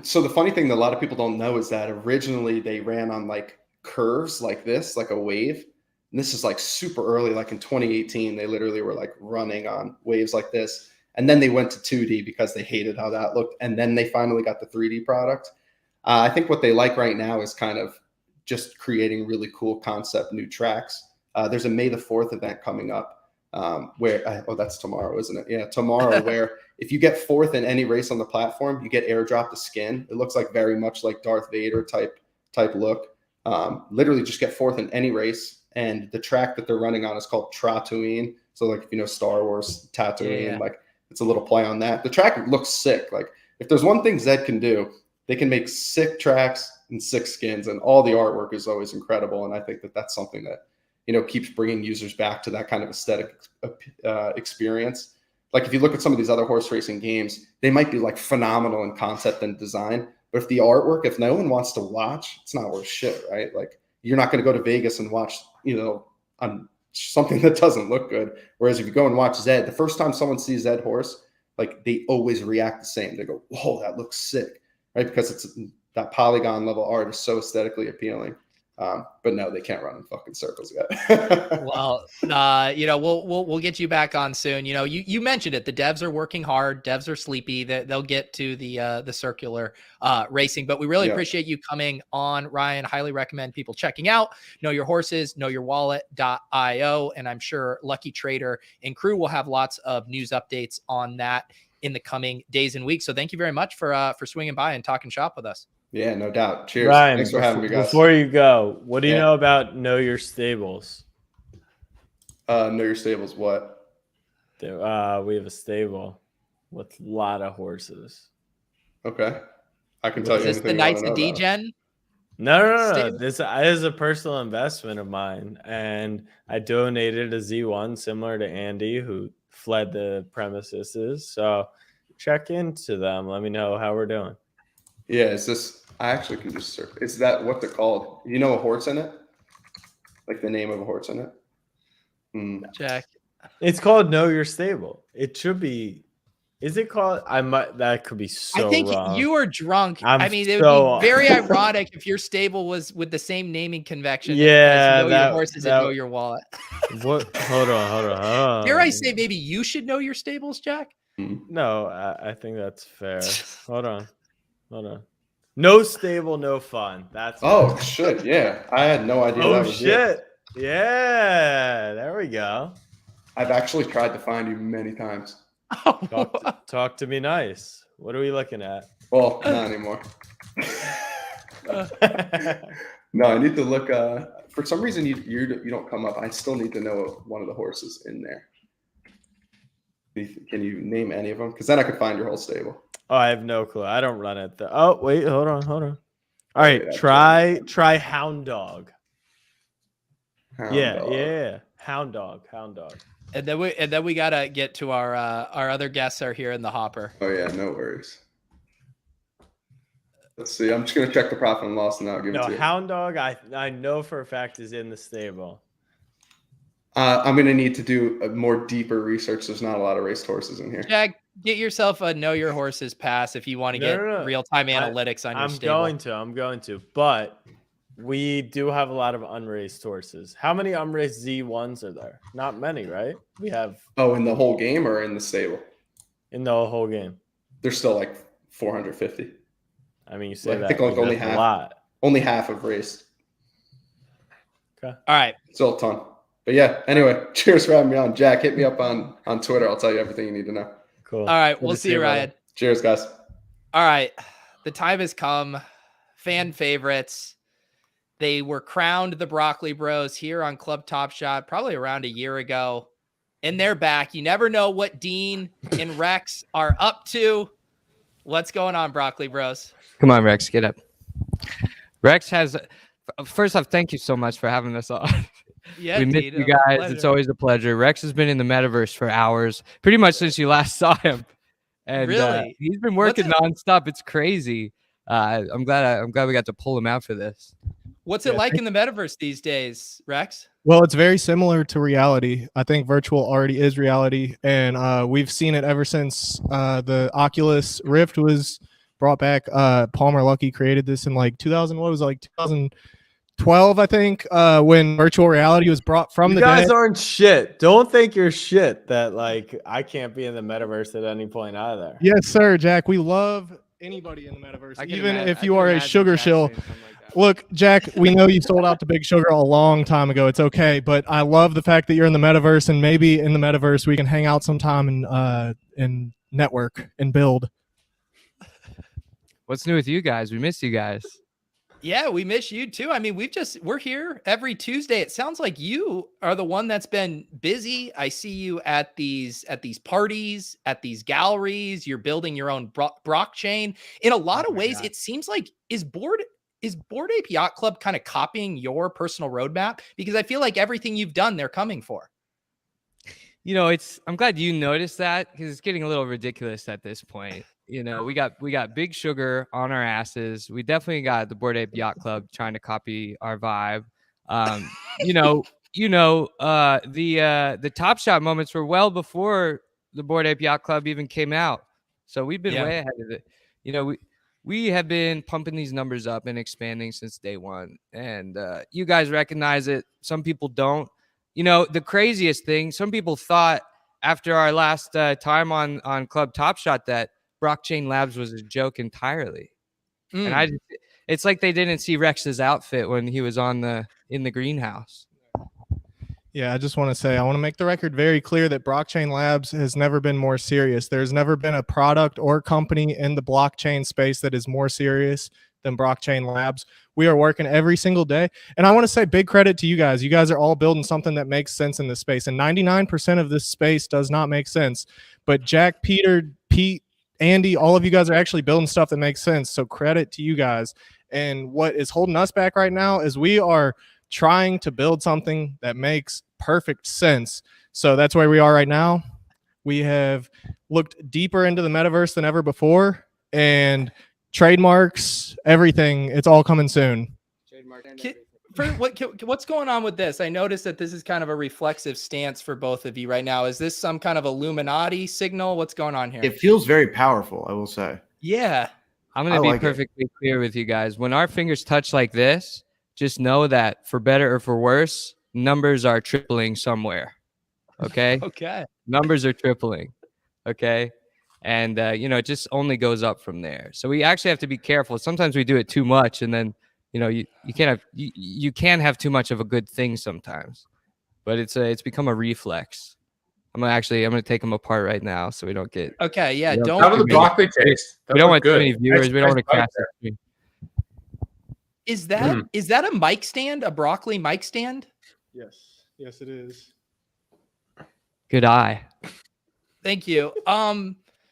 So the funny thing that a lot of people don't know is that originally they ran on like curves like this, like a wave. And this is like super early, like in 2018, they literally were like running on waves like this. And then they went to 2D because they hated how that looked. And then they finally got the 3D product. I think what they like right now is kind of just creating really cool concept, new tracks. There's a May the 4th event coming up where, that's tomorrow, isn't it? Yeah, tomorrow, where if you get 4th in any race on the platform, you get airdropped a skin. It looks like very much like Darth Vader type look. Literally just get 4th in any race. And the track that they're running on is called Tatooine. So like, if you know Star Wars, Tatooine, like it's a little play on that. The track looks sick. Like if there's one thing Zed can do, they can make sick tracks and sick skins, and all the artwork is always incredible. And I think that that's something that, keeps bringing users back to that kind of aesthetic experience. Like if you look at some of these other horse racing games, they might be like phenomenal in concept and design, but if the artwork, if no one wants to watch, it's not worth shit, right? Like you're not going to go to Vegas and watch, on something that doesn't look good. Whereas if you go and watch Zed, the first time someone sees Zed horse, like they always react the same. They go, "Whoa, that looks sick," right? Because it's that polygon level art is so aesthetically appealing. But no, they can't run in fucking circles yet. Well, we'll get you back on soon. You mentioned it. The devs are working hard. Devs are sleepy. They'll get to the circular racing. But we really appreciate you coming on, Ryan. Highly recommend people checking out Know Your Horses, knowyourwallet.io, and I'm sure Lucky Trader and crew will have lots of news updates on that in the coming days and weeks. So thank you very much for swinging by and talking shop with us. Yeah, no doubt. Cheers. Ryan, thanks for having me, guys. Before you go, what do you know about Know Your Stables? Know Your Stables, what? We have a stable with a lot of horses. Okay. I can tell you Is this the Knights of D-Gen? No. This is a personal investment of mine, and I donated a Z1 similar to Andy, who fled the premises. So check into them. Let me know how we're doing. Yeah, is this? I actually can just search. Is that what they're called? You know a horse in it? Like the name of a horse in it? Jack. It's called Know Your Stable. It should be. Is it called? That could be so. I think wrong. you are drunk. It would be very ironic if your stable was with the same naming convention. Yeah, as Know Your Horses and Know Your Wallet. What? Hold on. Dare I say maybe you should know your stables, Jack? No, I think that's fair. Hold on. No stable, no fun. That's shit. Yeah, I had no idea. That was shit. It. Yeah, there we go. I've actually tried to find you many times. Talk to me nice. What are we looking at? Well, not anymore. No, I need to look. For some reason, you don't come up. I still need to know one of the horses in there. Can you name any of them? Because then I could find your whole stable. Oh, I have no clue. I don't run it. Oh, wait, hold on. All right, try Hound Dog. Yeah. Hound Dog. And then we gotta get to our other guests are here in the hopper. Oh yeah, no worries. Let's see. I'm just gonna check the profit and loss, and I'll give it to you. Hound Dog, I know for a fact is in the stable. I'm gonna need to do a more deeper research. There's not a lot of raced horses in here. Jack, get yourself a Know Your Horses pass if you want to get real-time analytics on your stable. I'm going to, but we do have a lot of unraced horses. How many unraced Z1s are there? Not many, right? We have. Oh, in the whole game or in the stable? In the whole game. There's still like 450. I mean, you say that. I think like only half. A lot. Only half have raced. Okay. All right. Still a ton. But yeah, anyway, cheers for having me on. Jack, hit me up on Twitter. I'll tell you everything you need to know. Cool. All right. We'll see you, Ryan. Cheers, guys. All right. The time has come. Fan favorites. They were crowned the Broccoli Bros here on Club Top Shot probably around a year ago. And they're back. You never know what Dean and Rex are up to. What's going on, Broccoli Bros? Come on, Rex, get up. Rex has. First off, thank you so much for having us on. Yeah, we miss dude, you guys. It's always a pleasure. Rex has been in the metaverse for hours, pretty much since you last saw him, and Really? he's been working nonstop. It's crazy. I'm glad we got to pull him out for this. What's it like in the metaverse these days, Rex? Well, it's very similar to reality. I think virtual already is reality, and we've seen it ever since the Oculus Rift was brought back. Palmer Luckey created this in like 2000. What was it, like 2012, I think, when virtual reality was brought from you the guys dead. aren't shit. Don't think you're shit that like I can't be in the metaverse at any point either. Yes, sir, Jack. We love anybody in the metaverse, even if you are a sugar shill. Look, Jack, we know you sold out to Big Sugar a long time ago. It's okay, but I love the fact that you're in the metaverse, and maybe in the metaverse we can hang out sometime and network and build. What's new with you guys? We miss you guys. Yeah, we miss you too. I mean, we're here every Tuesday. It sounds like you are the one that's been busy. I see you at these parties, at these galleries. You're building your own Brockchain. In a lot of ways, it seems like is Bored Ape Yacht Club kind of copying your personal roadmap? Because I feel like everything you've done, they're coming for. You know, I'm glad you noticed that, because it's getting a little ridiculous at this point. You know, we got Big Sugar on our asses. We definitely got the Bored Ape Yacht Club trying to copy our vibe. The Top Shot moments were well before the Bored Ape Yacht Club even came out. So we've been way ahead of it. You know, we have been pumping these numbers up and expanding since day one. And you guys recognize it. Some people don't. You know, the craziest thing, some people thought after our last time on Club Top Shot that Brockchain Labs was a joke entirely. And it's like they didn't see Rex's outfit when he was in the greenhouse. Yeah, I just want to say, I want to make the record very clear that Brockchain Labs has never been more serious. There's never been a product or company in the blockchain space that is more serious than Brockchain Labs. We are working every single day. And I want to say big credit to you guys. You guys are all building something that makes sense in this space. And 99% of this space does not make sense. But Jack, Peter, Pete, Andy, all of you guys are actually building stuff that makes sense. So credit to you guys. And what is holding us back right now is we are trying to build something that makes perfect sense. So that's where we are right now. We have looked deeper into the metaverse than ever before, and trademarks, everything, it's all coming soon. What's going on with this? I noticed that this is kind of a reflexive stance for both of you right now. Is this some kind of Illuminati signal? What's going on here? It feels very powerful, I will say. Yeah. I'm going to be perfectly clear with you guys. When our fingers touch like this, just know that for better or for worse, numbers are tripling somewhere. Okay? Okay. Numbers are tripling. Okay? And, it just only goes up from there. So we actually have to be careful. Sometimes we do it too much, and then, you can't have too much of a good thing sometimes. But it's become a reflex. I'm gonna take them apart right now so we don't get. Okay, yeah. How do the broccoli taste? We don't want too many viewers. We don't want to crash the stream. Is that a mic stand? A broccoli mic stand? Yes, it is. Good eye. Thank you.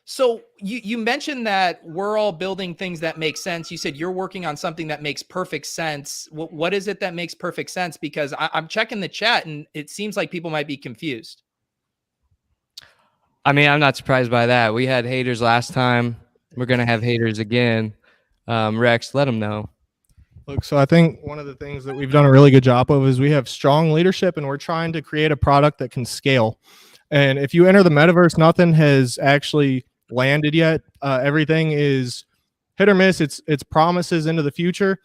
So you mentioned that we're all building things that make sense. You said you're working on something that makes perfect sense. What is it that makes perfect sense? Because I'm checking the chat and it seems like people might be confused. I mean, I'm not surprised by that. We had haters last time. We're going to have haters again. Rex, let them know. Look, so I think one of the things that we've done a really good job of is we have strong leadership, and we're trying to create a product that can scale. And if you enter the metaverse, nothing has actually landed yet. Everything is hit or miss. It's promises into the future.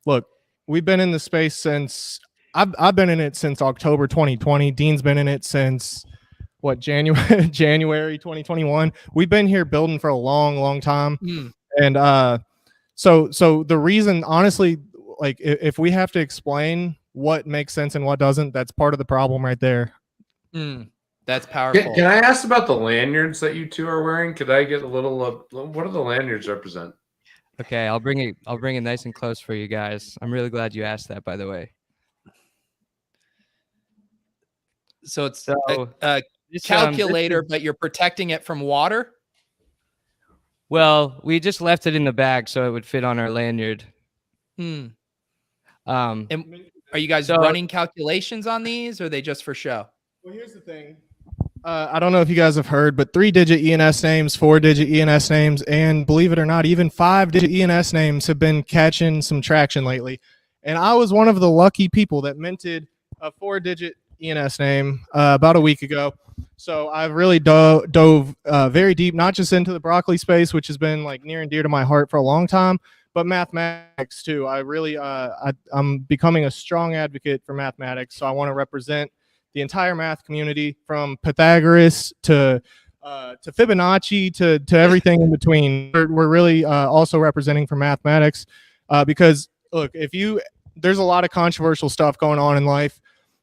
Look, we've been in the space since I've been in it since October 2020. Dean's been in it since January 2021. We've been here building for a long time. And so the reason, honestly, like if we have to explain what makes sense and what doesn't, that's part of the problem right there. That's powerful. Can I ask about the lanyards that you two are wearing? Could I get a little? What do the lanyards represent? Okay, I'll bring it nice and close for you guys. I'm really glad you asked that, by the way. So it's a calculator, but you're protecting it from water? Well, we just left it in the bag so it would fit on our lanyard. Hmm. Um, And are you guys So- running calculations on these, or are they just for show? Well, here's the thing. I don't know if you guys have heard, but 3-digit ENS names, 4-digit ENS names, and believe it or not, even 5-digit ENS names have been catching some traction lately. And I was one of the lucky people that minted a 4-digit ENS name about a week ago. So I've really dove very deep, not just into the broccoli space, which has been like near and dear to my heart for a long time, but mathematics too. I really, I'm becoming a strong advocate for mathematics. So I want to represent the entire math community, from Pythagoras to Fibonacci to everything in between. We're really also representing for mathematics because look, there's a lot of controversial stuff going on in life.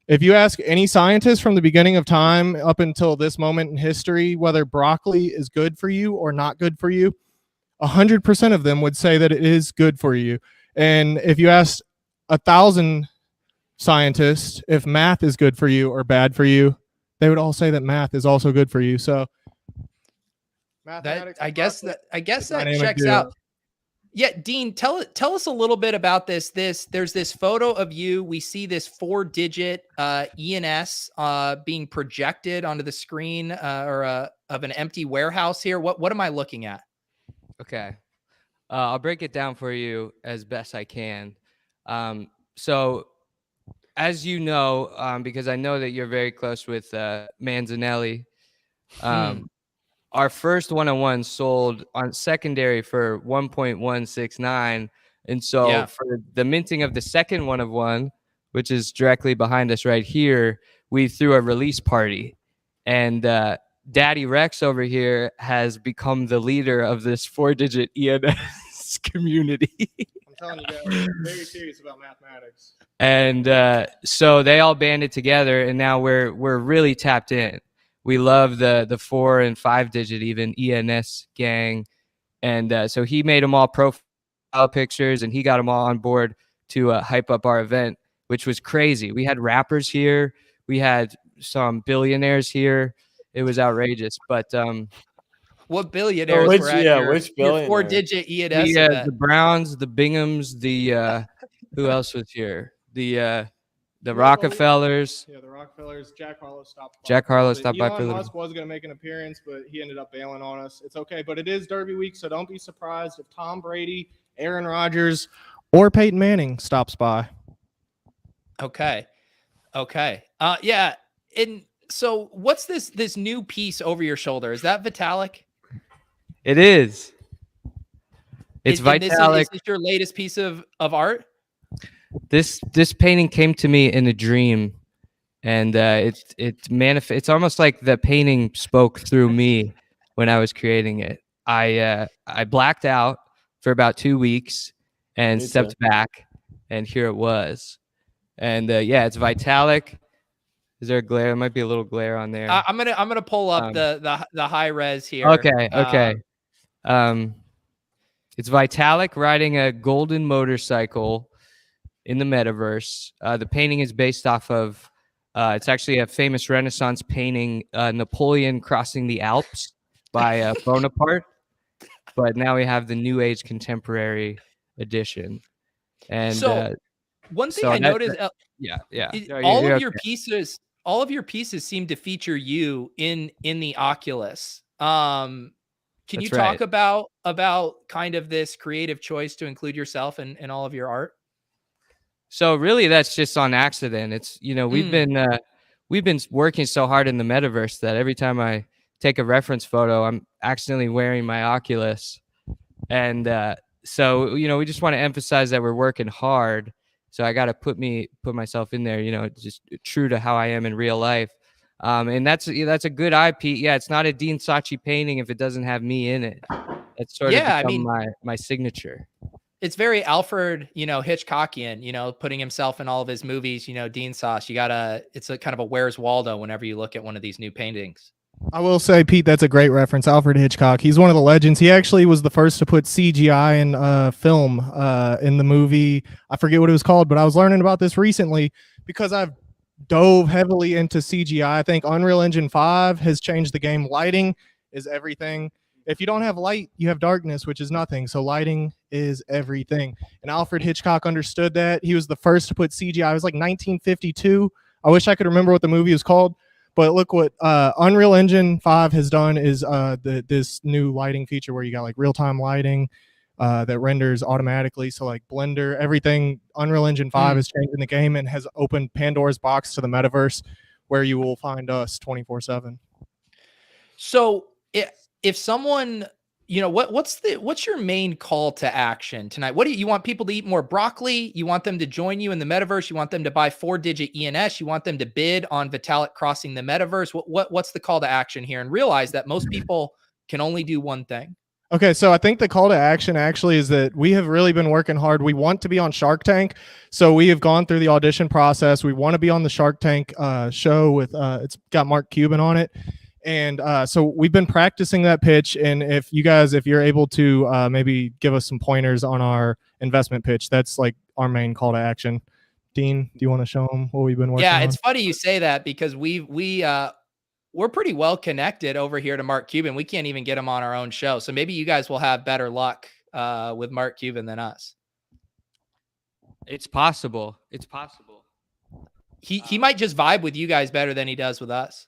If you ask any scientist from the beginning of time up until this moment in history whether broccoli is good for you or not good for you, 100% of them would say that it is good for you. And if you ask 1,000 scientists if math is good for you or bad for you, they would all say that math is also good for you. So I guess that checks duo. out. Yeah, Dean, tell us a little bit about this. There's this photo of you. We see this 4-digit ENS being projected onto the screen of an empty warehouse here. What am I looking at? Okay. I'll break it down for you as best I can. So as you know, because I know that you're very close with Manzanelli, our first one-on-one sold on secondary for 1.169. And so for the minting of the second one-of-one, which is directly behind us right here, we threw a release party. And Daddy Rex over here has become the leader of this 4-digit ENS community. I'm telling you guys, I'm very serious about mathematics. And so they all banded together, and now we're really tapped in. We love the 4 and 5-digit even ENS gang, and so he made them all profile pictures, and he got them all on board to hype up our event, which was crazy. We had rappers here, we had some billionaires here. It was outrageous, but what billionaires were at your 4-digit ENS event? The Browns, the Binghams, the who else was here? The Rockefellers. Yeah, the Rockefellers. Jack Harlow stopped by. Jack Harlow stopped by for Elon the Musk was going to make an appearance, but he ended up bailing on us. It's okay, but it is Derby week, so don't be surprised if Tom Brady, Aaron Rodgers, or Peyton Manning stops by. Okay. Yeah. And so what's this new piece over your shoulder? Is that Vitalik? It is. It's Vitalik. Is this your latest piece of art? This painting came to me in a dream, and it's almost like the painting spoke through me when I was creating it. I blacked out for about 2 weeks and stepped back, and here it was. And yeah, it's Vitalik. Is there a glare? There might be a little glare on there. I'm gonna pull up the high res here. Okay. It's Vitalik riding a golden motorcycle in the metaverse. The painting is based off of it's actually a famous Renaissance painting, Napoleon crossing the Alps by Bonaparte. But now we have the new age contemporary edition. And so one thing I noticed, all of your pieces seem to feature you in the Oculus. Can you talk about kind of this creative choice to include yourself in all of your art? So really, that's just on accident. It's, we've been working so hard in the metaverse that every time I take a reference photo, I'm accidentally wearing my Oculus. And so, we just want to emphasize that we're working hard. So I got to put myself in there, just true to how I am in real life. And that's a good IP. Yeah, it's not a Dean Sachi painting if it doesn't have me in it. That's sort of become my signature. It's very Alfred, Hitchcockian, putting himself in all of his movies, Dean Sauce. It's a kind of a Where's Waldo whenever you look at one of these new paintings. I will say, Pete, that's a great reference. Alfred Hitchcock. He's one of the legends. He actually was the first to put CGI in film in the movie. I forget what it was called, but I was learning about this recently because I've dove heavily into CGI. I think Unreal Engine 5 has changed the game. Lighting is everything. If you don't have light, you have darkness, which is nothing. So lighting is everything. And Alfred Hitchcock understood that. He was the first to put CGI. It was like 1952. I wish I could remember what the movie was called. But look what Unreal Engine 5 has done is this new lighting feature where you got like real-time lighting that renders automatically. So like Blender, everything, Unreal Engine 5 is changing the game and has opened Pandora's box to the metaverse where you will find us 24/7. So if someone, what's your main call to action tonight? What do you want people to eat more broccoli? You want them to join you in the metaverse? You want them to buy 4-digit ENS? You want them to bid on Vitalik crossing the metaverse? What's the call to action here? And realize that most people can only do one thing. Okay, so I think the call to action actually is that we have really been working hard. We want to be on Shark Tank, so we have gone through the audition process. We want to be on the Shark Tank show with it's got Mark Cuban on it. And so we've been practicing that pitch. And if you're able to maybe give us some pointers on our investment pitch, that's like our main call to action. Dean, do you want to show them what we've been working on? Yeah, it's funny you say that because we're pretty well connected over here to Mark Cuban. We can't even get him on our own show. So maybe you guys will have better luck with Mark Cuban than us. It's possible. It's possible. He might just vibe with you guys better than he does with us.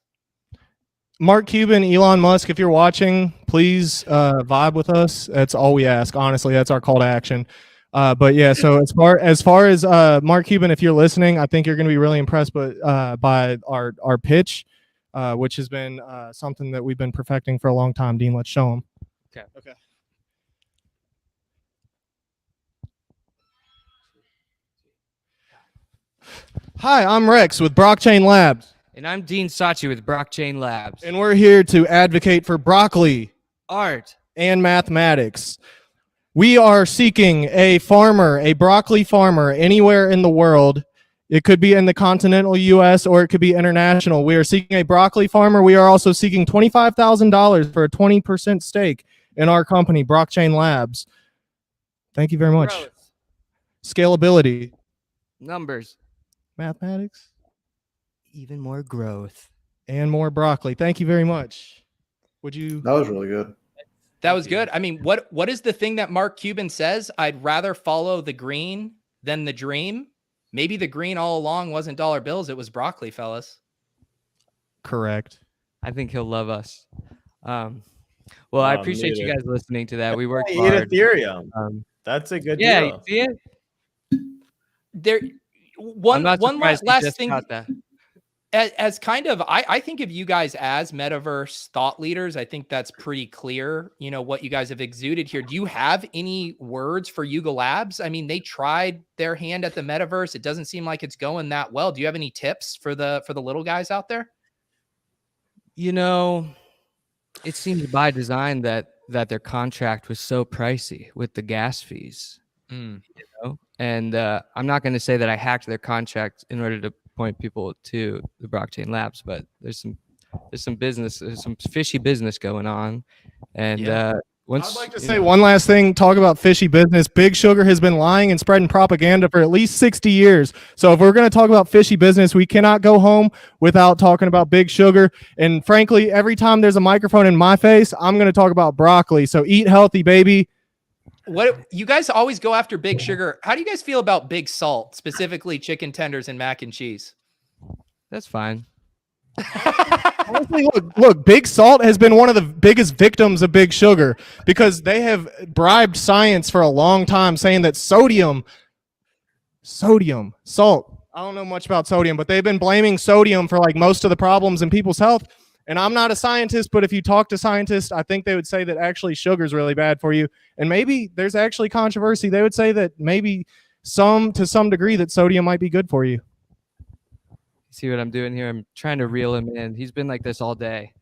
Mark Cuban, Elon Musk, if you're watching, please vibe with us. That's all we ask. Honestly, that's our call to action. But yeah, so as far as Mark Cuban, if you're listening, I think you're going to be really impressed by our pitch, which has been something that we've been perfecting for a long time. Dean, let's show him. Okay. Hi, I'm Rex with Brockchain Labs. And I'm Dean Sachi with Brockchain Labs. And we're here to advocate for broccoli, art, and mathematics. We are seeking a broccoli farmer anywhere in the world. It could be in the continental U.S. or it could be international. We are seeking a broccoli farmer. We are also seeking $25,000 for a 20% stake in our company, Brockchain Labs. Thank you very much. Growth. Scalability. Numbers. Mathematics. Even more growth. And more broccoli. Thank you very much. That was really good. That was good. I mean, what is the thing that Mark Cuban says? I'd rather follow the green than the dream. Maybe the green all along wasn't dollar bills. It was broccoli, fellas. Correct. I think he'll love us. Well, I appreciate you guys listening to that. We worked Eat hard. Ethereum. That's a good deal. You see it? There, one last thing. That. As kind of, I think of you guys as metaverse thought leaders. I think that's pretty clear, what you guys have exuded here. Do you have any words for Yuga Labs? I mean, they tried their hand at the metaverse. It doesn't seem like it's going that well. Do you have any tips for the little guys out there? It seems by design that their contract was so pricey with the gas fees. And I'm not going to say that I hacked their contract in order to point people to the Brockchain Labs, but there's some fishy business going on. And I'd like to say one last thing, talk about fishy business. Big Sugar has been lying and spreading propaganda for at least 60 years. So if we're going to talk about fishy business, we cannot go home without talking about Big Sugar. And frankly, every time there's a microphone in my face, I'm going to talk about broccoli. So eat healthy, baby. What you guys always go after Big Sugar. How do you guys feel about Big Salt, specifically chicken tenders and mac and cheese? That's fine. Honestly, look, Big Salt has been one of the biggest victims of Big Sugar because they have bribed science for a long time saying that sodium, salt. I don't know much about sodium, but they've been blaming sodium for like most of the problems in people's health. And I'm not a scientist, but if you talk to scientists, I think they would say that actually sugar is really bad for you. And maybe there's actually controversy. They would say that maybe to some degree that sodium might be good for you. See what I'm doing here? I'm trying to reel him in. He's been like this all day.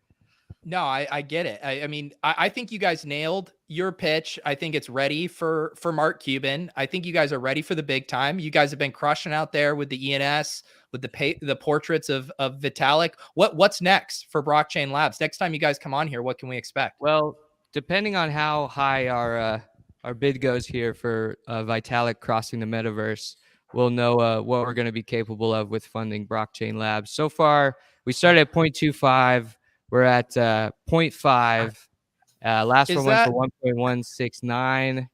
No, I get it. I mean, I think you guys nailed your pitch. I think it's ready for Mark Cuban. I think you guys are ready for the big time. You guys have been crushing out there with the ENS, with the portraits of Vitalik. What's next for Brockchain Labs? Next time you guys come on here, what can we expect? Well, depending on how high our bid goes here for Vitalik crossing the metaverse, we'll know what we're going to be capable of with funding Brockchain Labs. So far, we started at 0.25. We're at 0.5, Last Is one went that- for 1.169.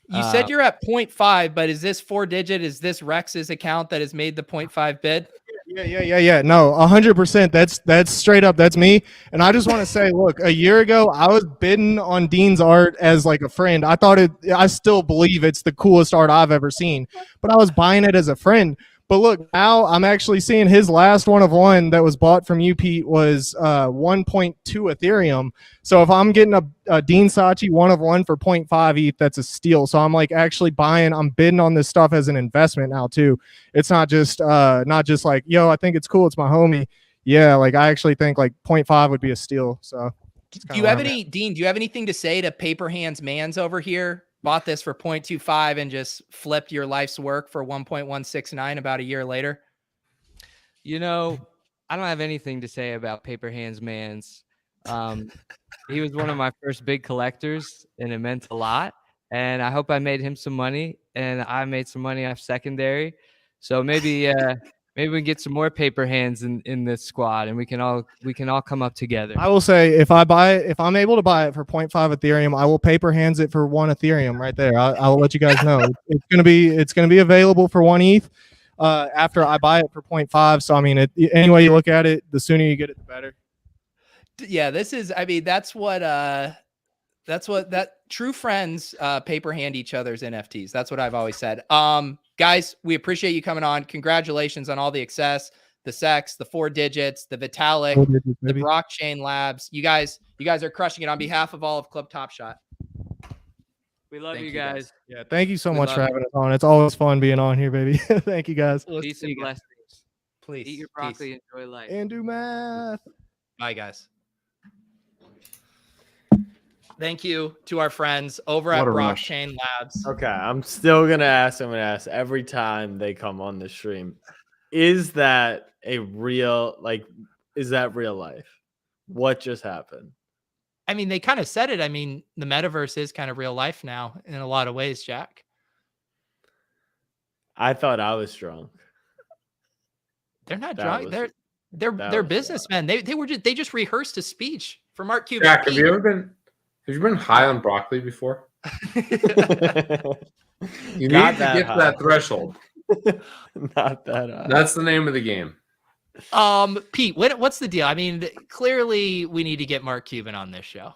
You said you're at 0.5, but is this 4-digit? Is this Rex's account that has made the 0.5 bid? Yeah. No, 100%. That's straight up. That's me. And I just want to say, look, a year ago, I was bidding on Dean's art as like a friend. I still believe it's the coolest art I've ever seen, but I was buying it as a friend. But look, now I'm actually seeing his last one of one that was bought from you, Pete, was 1.2 Ethereum. So if I'm getting a Dean Sachi one of one for 0.5 ETH, that's a steal. So I'm like actually I'm bidding on this stuff as an investment now too. It's not just like, yo, I think it's cool, it's my homie. Yeah, like I actually think like 0.5 would be a steal. So do you have Dean, do you have anything to say to Paper Hands Mans over here? Bought this for 0.25 and just flipped your life's work for 1.169 about a year later? You know, I don't have anything to say about Paper Hands Mans. He was one of my first big collectors, and it meant a lot. And I hope I made him some money, and I made some money off secondary. So maybe we can get some more Paper Hands in this squad, and we can all come up together. I will say, if I'm able to buy it for 0.5 Ethereum, I will Paper Hands it for 1 Ethereum right there. I'll let you guys know. It's gonna be available for 1 ETH after I buy it for 0.5. So I mean, any way you look at it, the sooner you get it, the better. Yeah, that's what that true friends paper hand each other's NFTs. That's what I've always said. Guys, we appreciate you coming on. Congratulations on all the success, the sex, the 4 digits, the Vitalik, the Brockchain Labs. You guys are crushing it on behalf of all of Club Top Shot. We love you guys. Yeah, thank you so much for having us on. It's always fun being on here, baby. Thank you guys. Peace and blessings. Please eat your broccoli, enjoy life, and do math. Bye, guys. Thank you to our friends over at Brockchain Labs. Okay, I'm still gonna ask. I'm gonna ask every time they come on the stream. Is that real life? What just happened? I mean, they kind of said it. I mean, the metaverse is kind of real life now in a lot of ways, Jack. I thought I was drunk. They're not drunk. They're businessmen. They just rehearsed a speech for Mark Cuban. Jack, have you been high on broccoli before? You need to get to that threshold. Not that high. That's the name of the game. Pete, what's the deal? I mean, clearly we need to get Mark Cuban on this show.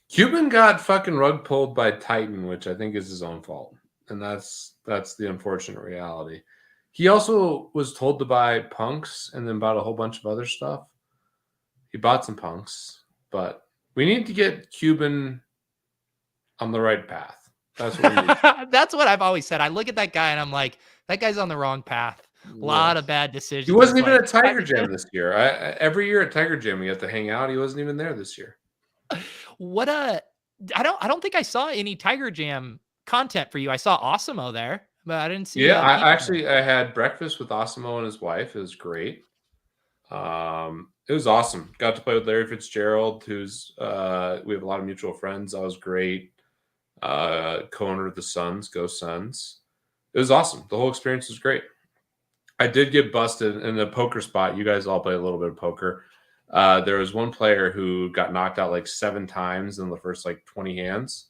Cuban got fucking rug pulled by Titan, which I think is his own fault. And that's the unfortunate reality. He also was told to buy punks and then bought a whole bunch of other stuff. He bought some punks, but we need to get Cuban on the right path. That's what we need. That's what I've always said. I look at that guy and I'm like, that guy's on the wrong path. A lot of bad decisions. He wasn't even at Tiger Jam this year. Every year at Tiger Jam, we got to hang out. He wasn't even there this year. I don't think I saw any Tiger Jam content for you. I saw Osimo there, but I didn't see. Yeah, I had breakfast with Osimo and his wife. It was great. It was awesome. Got to play with Larry Fitzgerald, who's we have a lot of mutual friends. That was great. Co-owner of the Suns, go Suns. It was awesome. The whole experience was great. I did get busted in the poker spot. You guys all play a little bit of poker. There was one player who got knocked out like 7 times in the first like 20 hands.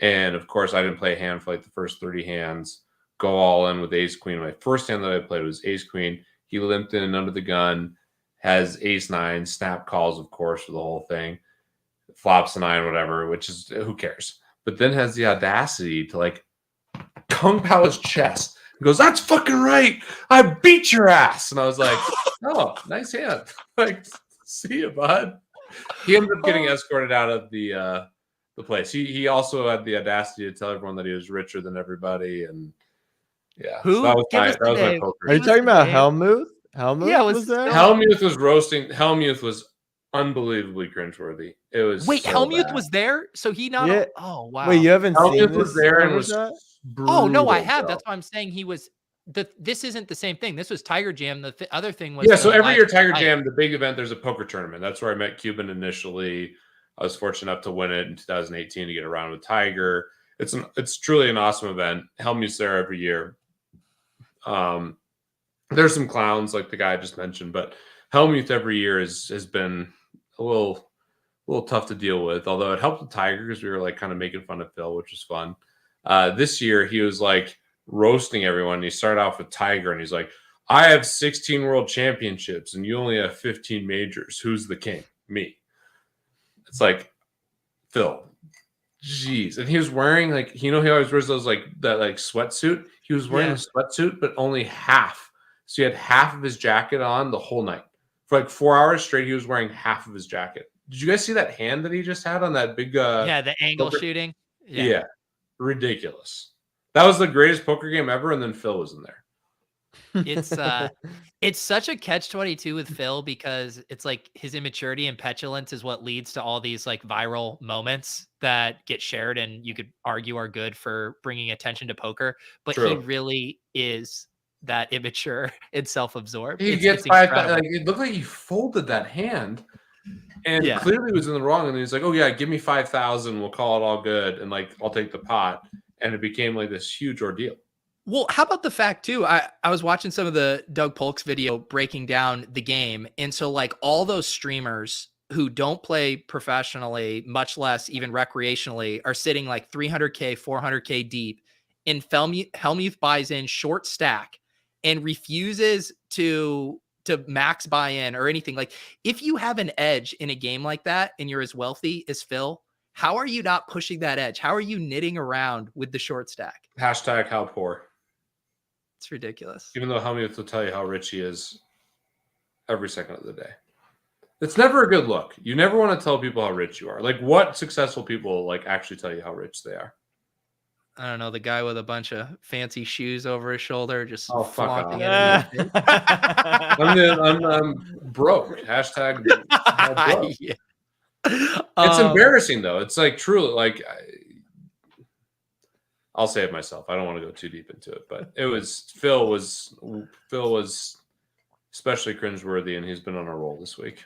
And of course, I didn't play a hand for like the first 30 hands. Go all in with ace queen. My first hand that I played was ace queen. He limped in under the gun, has ace 9, snap calls, of course, for the whole thing. Flops a 9, whatever, which is who cares. But then has the audacity to like kung pao his chest. He goes, "That's fucking right. I beat your ass." And I was like, "Oh, nice hand. Like, see you, bud." He ended up getting escorted out of the place. He also had the audacity to tell everyone that he was richer than everybody. And yeah, who? So that was my poker. Are you talking about Helmuth? Helmuth? Yeah, was there? Helmuth was roasting. Helmuth was unbelievably cringeworthy. It was wait. So Helmuth bad. was there, so he not. Yeah. Oh wow. Wait, you haven't seen Helmuth this? was there and was. Oh no, I brutal, have. bro. That's why I'm saying he was. This isn't the same thing. This was Tiger Jam. The other thing was. Yeah, so every live year Tiger fight. Jam, the big event, there's a poker tournament. That's where I met Cuban initially. I was fortunate enough to win it in 2018 to get around with Tiger. It's truly an awesome event. Helmuth's there every year. There's some clowns like the guy I just mentioned, but Helmuth every year has been a little little tough to deal with. Although it helped with Tiger because we were like kind of making fun of Phil, which was fun. This year he was like roasting everyone. He started off with Tiger, and he's like, "I have 16 world championships, and you only have 15 majors. Who's the king? Me." It's like, Phil, jeez. And he was wearing like, he always wears those like that like sweatsuit. He was wearing the sweatsuit, but only half. So he had half of his jacket on the whole night. For like 4 hours straight, he was wearing half of his jacket. Did you guys see that hand that he just had on that big the angle shooting? Yeah. Ridiculous. That was the greatest poker game ever, and then Phil was in there. It's such a catch-22 with Phil because it's like his immaturity and petulance is what leads to all these like viral moments that get shared and you could argue are good for bringing attention to poker, but True. he really is that immature and self-absorbed. He gets like it looked like he folded that hand and clearly was in the wrong, and he's like, "Oh yeah, give me 5,000, we'll call it all good, and like I'll take the pot." And it became like this huge ordeal. Well, how about the fact too? I was watching some of the Doug Polk's video breaking down the game. And so like all those streamers who don't play professionally, much less even recreationally, are sitting like 300K, 400K deep. And Helmuth buys in short stack and refuses to max buy in or anything. Like if you have an edge in a game like that and you're as wealthy as Phil, how are you not pushing that edge? How are you knitting around with the short stack? Hashtag how poor. It's ridiculous. Even though Helmuth will tell you how rich he is every second of the day. It's never a good look. You never want to tell people how rich you are. Like what successful people like actually tell you how rich they are? I don't know, the guy with a bunch of fancy shoes over his shoulder, just flaunting it. I'm broke. Hashtag broke. It's embarrassing though. It's like truly like I'll save myself. I don't want to go too deep into it, but it was Phil was especially cringeworthy, and he's been on a roll this week.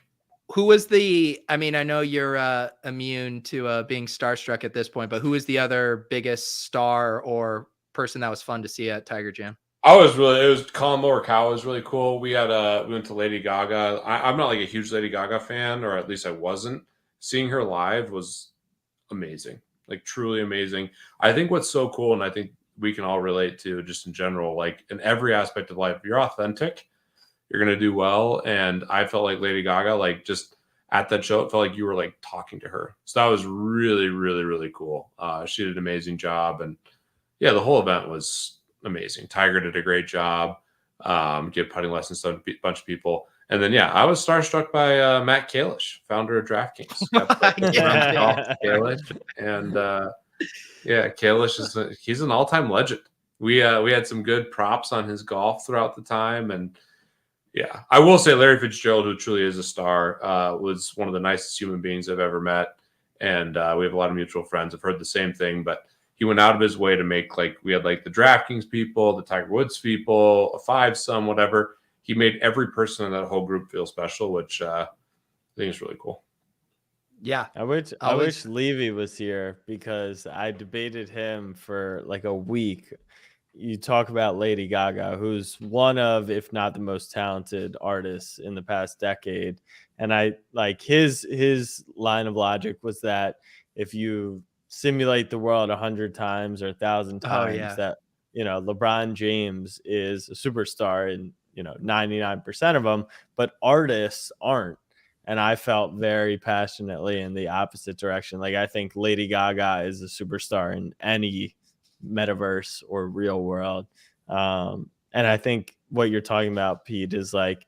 Who was I mean, I know you're immune to being starstruck at this point, but who was the other biggest star or person that was fun to see at Tiger Jam? It was Colin Morikawa was really cool. We went to Lady Gaga. I'm not like a huge Lady Gaga fan, or at least I wasn't. Seeing her live was amazing, like truly amazing. I think what's so cool, and I think we can all relate to just in general, like in every aspect of life, if you're authentic, you're going to do well. And I felt like Lady Gaga, like just at that show, it felt like you were like talking to her. So that was really, really, really cool. She did an amazing job. And yeah, the whole event was amazing. Tiger did a great job. Give putting lessons to a bunch of people. And then, yeah, I was starstruck by Matt Kalish, founder of DraftKings. Kalish. And yeah, Kalish he's an all-time legend. We had some good props on his golf throughout the time. And yeah, I will say Larry Fitzgerald, who truly is a star, was one of the nicest human beings I've ever met. And we have a lot of mutual friends. I've heard the same thing, but he went out of his way to make we had like the DraftKings people, the Tiger Woods people, a five-some, whatever. He made every person in that whole group feel special, which I think is really cool. Yeah. I wish Levy was here because I debated him for like a week. You talk about Lady Gaga, who's one of, if not the most talented artists in the past decade. And I like his line of logic was that if you simulate the world 100 times or 1,000 times, that, LeBron James is a superstar and, 99% of them, but artists aren't. And I felt very passionately in the opposite direction. Like, I think Lady Gaga is a superstar in any metaverse or real world. And I think what you're talking about, Pete, is like,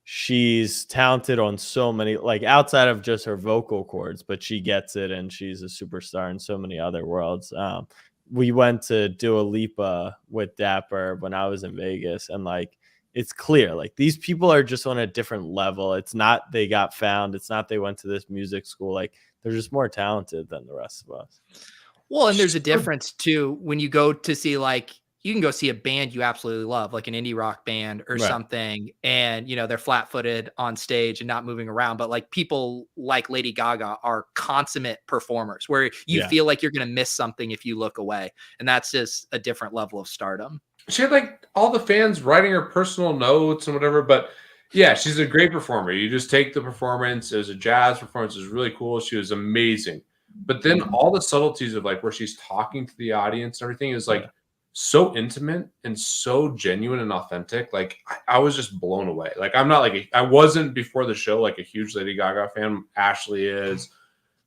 she's talented on so many, like outside of just her vocal cords, but she gets it. And she's a superstar in so many other worlds. We went to Dua Lipa with Dapper when I was in Vegas, and like, it's clear, like these people are just on a different level. It's not they got found. It's not they went to this music school. Like, they're just more talented than the rest of us. Well, and there's a difference too when you go to see, like, you can go see a band you absolutely love, like an indie rock band or something, and they're flat-footed on stage and not moving around. But like people like Lady Gaga are consummate performers, where you feel like you're going to miss something if you look away, and that's just a different level of stardom. She had like all the fans writing her personal notes and whatever, but Yeah, she's a great performer. You just take the performance. It was a jazz performance. It was really cool. She was amazing. But then all the subtleties of like where she's talking to the audience and everything is like so intimate and so genuine and authentic. Like I was just blown away. Like I'm not like I wasn't before the show like a huge Lady Gaga fan. Ashley is.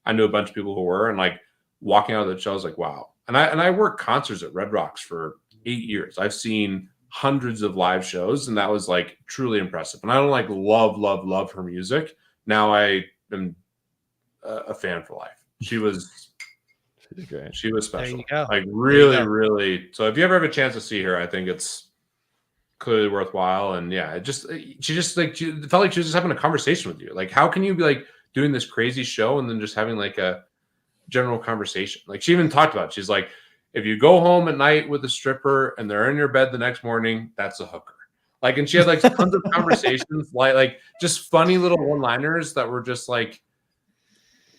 I knew a bunch of people who were, and like walking out of the show, I was like, wow. And I worked concerts at Red Rocks for 8 years. I've seen hundreds of live shows, and that was like truly impressive. And I don't like love her music. Now I am a fan for life. She's great. She was special. There you go. Like really. So if you ever have a chance to see her, I think it's clearly worthwhile. And yeah, she felt like she was just having a conversation with you. Like, how can you be like doing this crazy show and then just having like a general conversation? Like she even talked about it. She's like, if you go home at night with a stripper and they're in your bed the next morning, that's a hooker. Like, and she had like tons of conversations, like just funny little one-liners that were just like,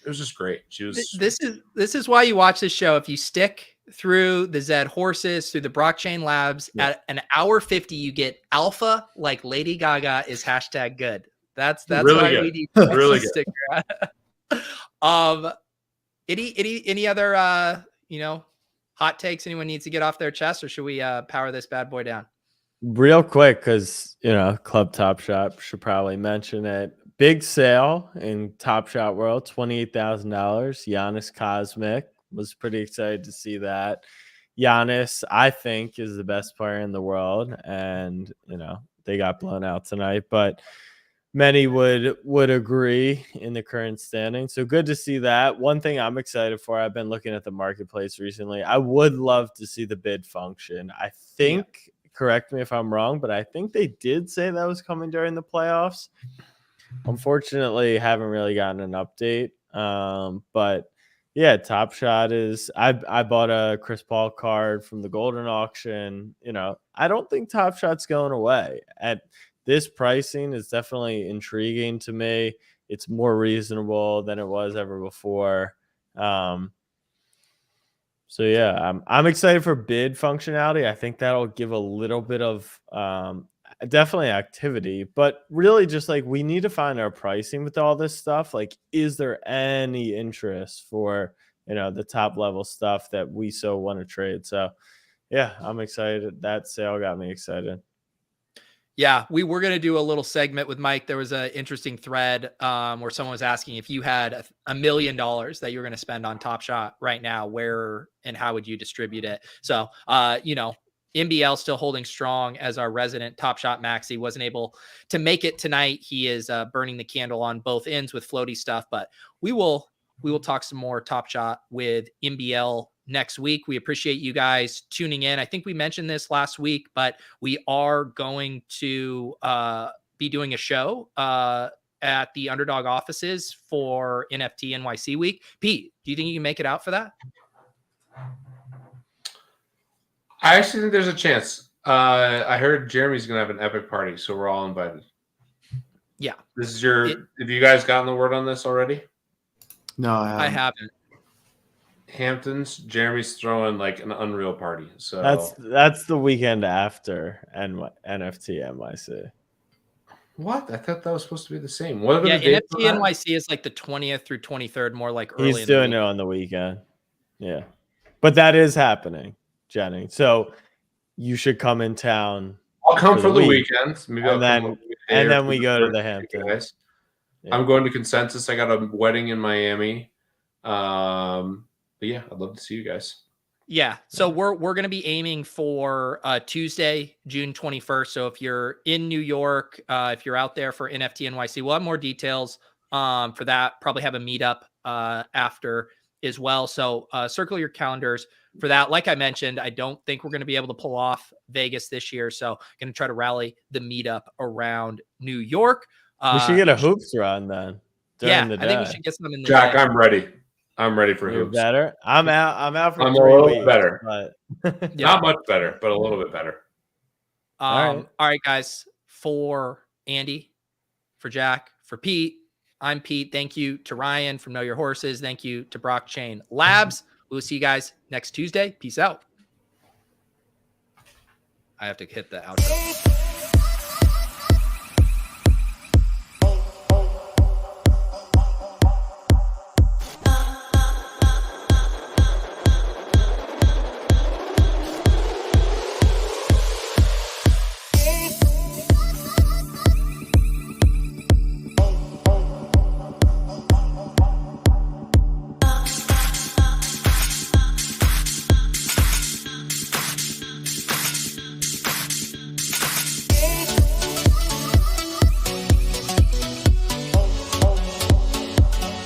it was just great. She was. This is why you watch this show. If you stick through the Zed horses, through the Brockchain Labs, at an hour 50, you get alpha. Like Lady Gaga is #good. That's really why good. we need to Really stick around. Any other hot takes anyone needs to get off their chest, or should we power this bad boy down? Real quick, because Club Top Shot should probably mention it. Big sale in Top Shot World, $28,000. Giannis Cosmic, was pretty excited to see that. Giannis, I think, is the best player in the world, and they got blown out tonight, but many would agree in the current standing. So good to see that. One thing I'm excited for, I've been looking at the marketplace recently. I would love to see the bid function. I think, correct me if I'm wrong, but I think they did say that was coming during the playoffs. Unfortunately, haven't really gotten an update. But yeah, Top Shot is. I bought a Chris Paul card from the Golden auction. I don't think Top Shot's going away. At this pricing is definitely intriguing to me. It's more reasonable than it was ever before. So yeah, I'm excited for bid functionality. I think that'll give a little bit of definitely activity, but really just like we need to find our pricing with all this stuff. Like, is there any interest for the top level stuff that we so want to trade? So yeah, I'm excited. That sale got me excited. Yeah, we were going to do a little segment with Mike. There was an interesting thread where someone was asking if you had $1 million that you were going to spend on Top Shot right now, where and how would you distribute it? So, NBL still holding strong as our resident Top Shot Maxi. Wasn't able to make it tonight. He is burning the candle on both ends with floaty stuff, but we will talk some more Top Shot with NBL next week. We appreciate you guys tuning in. I think we mentioned this last week, but we are going to be doing a show at the Underdog offices for NFT NYC week. Pete, do you think you can make it out for that? I actually think there's a chance. I heard Jeremy's going to have an epic party, so we're all invited. Yeah. This is have you guys gotten the word on this already? No, I haven't. Hamptons, Jeremy's throwing like an unreal party. So that's the weekend after NFT NYC. What? I thought that was supposed to be the same. What Yeah, NFT NYC is like the 20th through 23rd, more like early. He's doing it on the weekend. Yeah, but that is happening, Jenny. So you should come in town. I'll come for the weekend. Maybe and then we go to the Hamptons. Yeah. I'm going to Consensus. I got a wedding in Miami. But yeah, I'd love to see you guys. Yeah. So we're going to be aiming for Tuesday, June 21st. So if you're in New York, if you're out there for NFT NYC, we'll have more details for that. Probably have a meetup after as well. So circle your calendars for that. Like I mentioned, I don't think we're going to be able to pull off Vegas this year. So going to try to rally the meetup around New York. We should get a hoops run then. Yeah, I think we should get some in the Jack, day. I'm ready. I'm ready for You're hoops. Better. I'm out for I'm 3 a little weeks, better. But Not much better, but a little bit better. All right, guys. For Andy, for Jack, for Pete, I'm Pete. Thank you to Ryan from Know Your Horses. Thank you to Brockchain Labs. We'll see you guys next Tuesday. Peace out. I have to hit the outro.